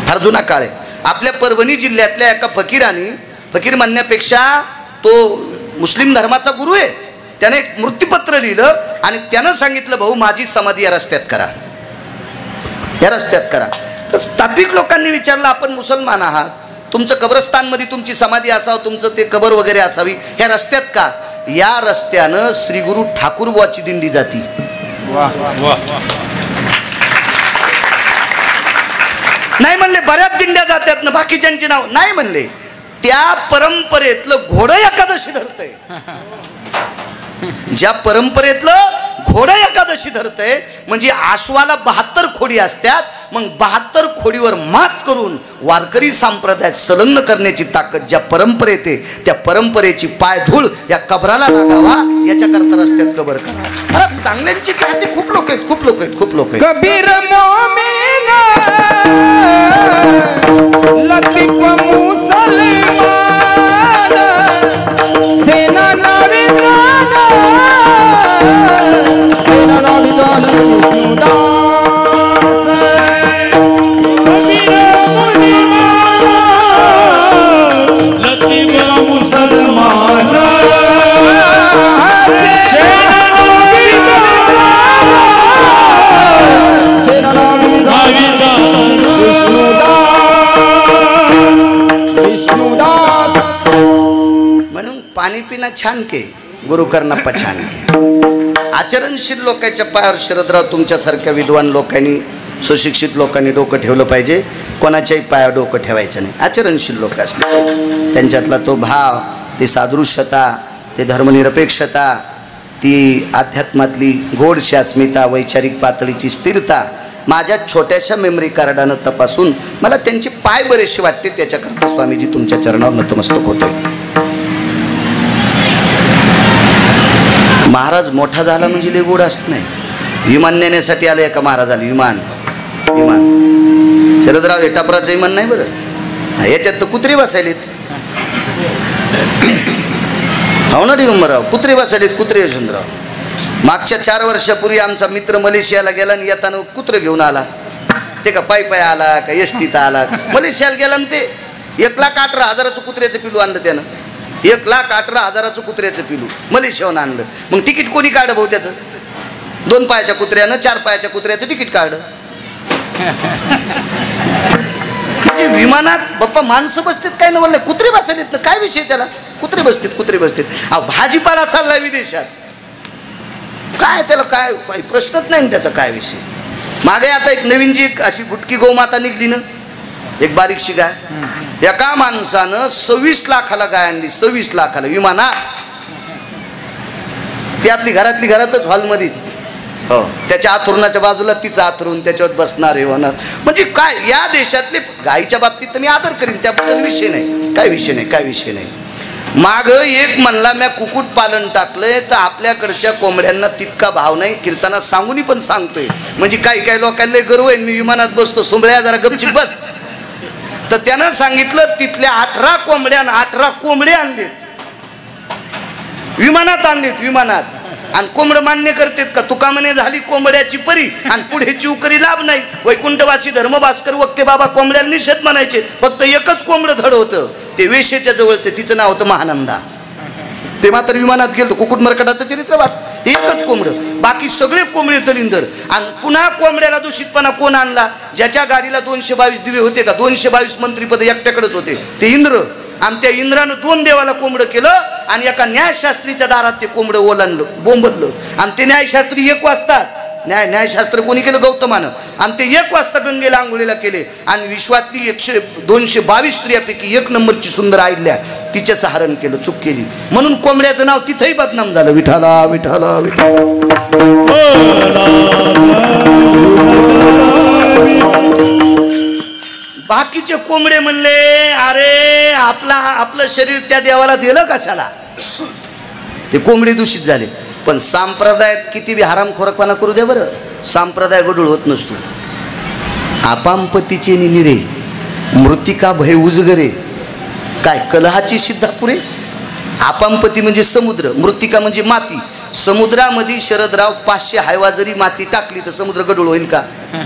फार जुना काळ आहे. आपल्या परभणी जिल्ह्यातल्या एका फकीराने, फकीर म्हणण्यापेक्षा तो मुस्लिम धर्माचा गुरु आहे, त्याने एक मृत्यूपत्र लिहिलं आणि त्यानं सांगितलं, भाऊ माझी समाधी या रस्त्यात करा, या रस्त्यात करा. तर स्थापिक लोकांनी विचारलं, आपण मुसलमान आहात, तुमचं कब्रस्तानमध्ये तुमची समाधी असावं, तुमचं ते कबर वगैरे असावी, ह्या रस्त्यात का? या रस्त्यानं श्री गुरु ठाकूरबुवाची दिंडी जाती. नाही म्हणले, बऱ्याच दिंड्या जातात ना, बाकीच्यांची नाव नाही म्हणले. त्या परंपरेतलं घोडं एकादशी धरतंय, ज्या परंपरेतलं घोडं एकादशी धरतंय, म्हणजे आश्वाला 72 खोडी असतात, मग 72 खोडीवर मात करून वारकरी संप्रदायात संलग्न करण्याची ताकद ज्या परंपरेत आहे, त्या परंपरेची पायधूळ या कबराला लागावा याच्याकरता रस्त्यात कबर करा. चांगल्यांची चाहते खूप लोक आहेत, खूप लोक आहेत, खूप लोक आहेत. कबीर मोमीन लतीफ मुसलमान सेना नाविदान म्हणून पाणी पिना छान के गुरु करना पछान के. आचरणशील लोकांच्या पायावर शरदराव तुमच्यासारख्या विद्वान लोकांनी, सुशिक्षित लोकांनी डोकं ठेवलं पाहिजे. कोणाच्याही पायावर डोकं ठेवायचं नाही. आचरणशील लोक असले पाहिजे, त्यांच्यातला तो भाव, ती सादृश्यता, ते धर्मनिरपेक्षता, ती अध्यात्मातली गोडशी अस्मिता, वैचारिक पातळीची स्थिरता माझ्या छोट्याशा मेमरी कार्डानं तपासून मला त्यांचे पाय बरेचसे वाटते. त्याच्याकरता स्वामीजी तुमच्या चरणावर नतमस्तक होतोय. महाराज मोठा झाला म्हणजे लय गोड असतो नाही. विमान नेण्यासाठी आलं एका महाराजाला, विमान शरदराव हे टापराचं विमान नाही बरं, याच्यात तर कुत्रे बसायलेत. हो ना दिगंबरराव, कुत्रे बसायलेत, कुत्रे यशवंतराव. मागच्या 4 वर्षापूर्वी आमचा मित्र मलेशियाला गेला आणि येताना कुत्रं घेऊन आला. ते का पाय आला का एसटीत आला, मलेशियाला गेला आणि ते 1,18,000 कुत्र्याचं पिलू आणलं त्यानं. 1,18,000 कुत्र्याचं पिलू मलेशियाहून आणलं. मग तिकीट कोणी काढलं भाऊ त्याचं? 2 पायाच्या कुत्र्यानं 4 पायाच्या कुत्र्याचं तिकीट काढलं. म्हणजे विमानात बाप्पा माणसं बसतात काय न बोलले, कुत्रे बसलेत ना, काय विषय त्याला? कुत्रे बसतात. अहो भाजीपाला चाललाय विदेशात, काय त्याला काय प्रश्नच नाही त्याचा काय विषय. मागे आता एक नवीन जी अशी बुटकी गोमाता निघली ना, एक बारीकशी गाय, एका माणसानं 26 लाखाला गाय आणली, 26 लाखाला विमानात. ती आपली घरातच हॉलमध्येच, हो, त्याच्या आथरुणाच्या बाजूला तिचं आथरून, त्याच्यावर बसणार हे होणार. म्हणजे काय या देशातले गायीच्या बाबतीत तर मी आदर करीन, त्याबद्दल विषय नाही, काय विषय नाही. माग एक म्हणला म्या कुक्कुट पालन टाकलंय, तर आपल्याकडच्या कोंबड्यांना तितका भाव नाही. कीर्तनात सांगून पण सांगतोय, म्हणजे काही लोकांना गर्व आहे, मी विमानात बसतो, सोंबळ्या जरा गपचिप बस. तर त्यानं सांगितलं तिथल्या 18 कोंबडे आणलेत, विमानात आणलेत. आणि कोंबड मान्य करतेत का? तुका म्हणे झाली कोंबड्याची परी आणि पुढे चिवकरी लाभ नाही. वैकुंठवासी धर्मभास्कर वक्ते बाबा कोंबड्याला निषेध म्हणायचे, फक्त एकच कोंबड धड होतं, ते वेशेच्या जवळचं, तिचं नाव होतं महानंदा. ते मात्र विमानात गेलं, कुक्कुट मरकटाचं चरित्र वाच, ते एकच कोंबड, बाकी सगळे कोंबडे दलिंदर. आणि पुन्हा कोंबड्याला दूषितपणा कोण आणला? ज्याच्या गाडीला 222 दिवे होते का, 222 मंत्रीपद एकट्याकडेच होते, ते इंद्र. आणि त्या इंद्रानं 2 देवाला कोंबडं केलं आणि एका न्यायशास्त्रीच्या दारात ते कोंबडं ओलांडलं, बोंबललं. आणि ते न्यायशास्त्री 1 वाजता न्यायशास्त्र कोणी केलं? गौतमानं. आणि ते 1 वाजता गंगेला आंघोळीला केले आणि विश्वातली 222 स्त्रियापैकी 1 नंबरची सुंदर आईल्या तिच्याचं हरण केलं, चूक केली म्हणून कोंबड्याचं नाव तिथंही बदनाम झालं. विठाला विठाला विठाला. बाकीचे कोंबडे म्हणले अरे आपलं शरीर त्या देवाला दिलं कशाला? ते कोंबडे दूषित झाले. पण संप्रदायात किती बी हरामखोरपणा करू द्या बरं, संप्रदाय गडूळ होत नसतो. आपामपतीचे निरे मृतिका भय उजगरे, काय कलहाची सिद्धापुरे. आपामपती म्हणजे समुद्र, मृतिका म्हणजे माती. समुद्रामध्ये शरदराव 500 हायवा जरी माती टाकली तर समुद्र गडूळ होईल का?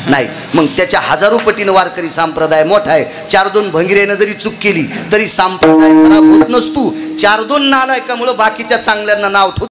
नाही. मग त्याच्या हजारो पटीनं वारकरी संप्रदाय मोठा आहे. 4-2 भंगिरेनं जरी चूक केली तरी संप्रदाय खराब होत नसतो. 4-2 नालायकामुळे बाकीच्या चांगल्यांना नाव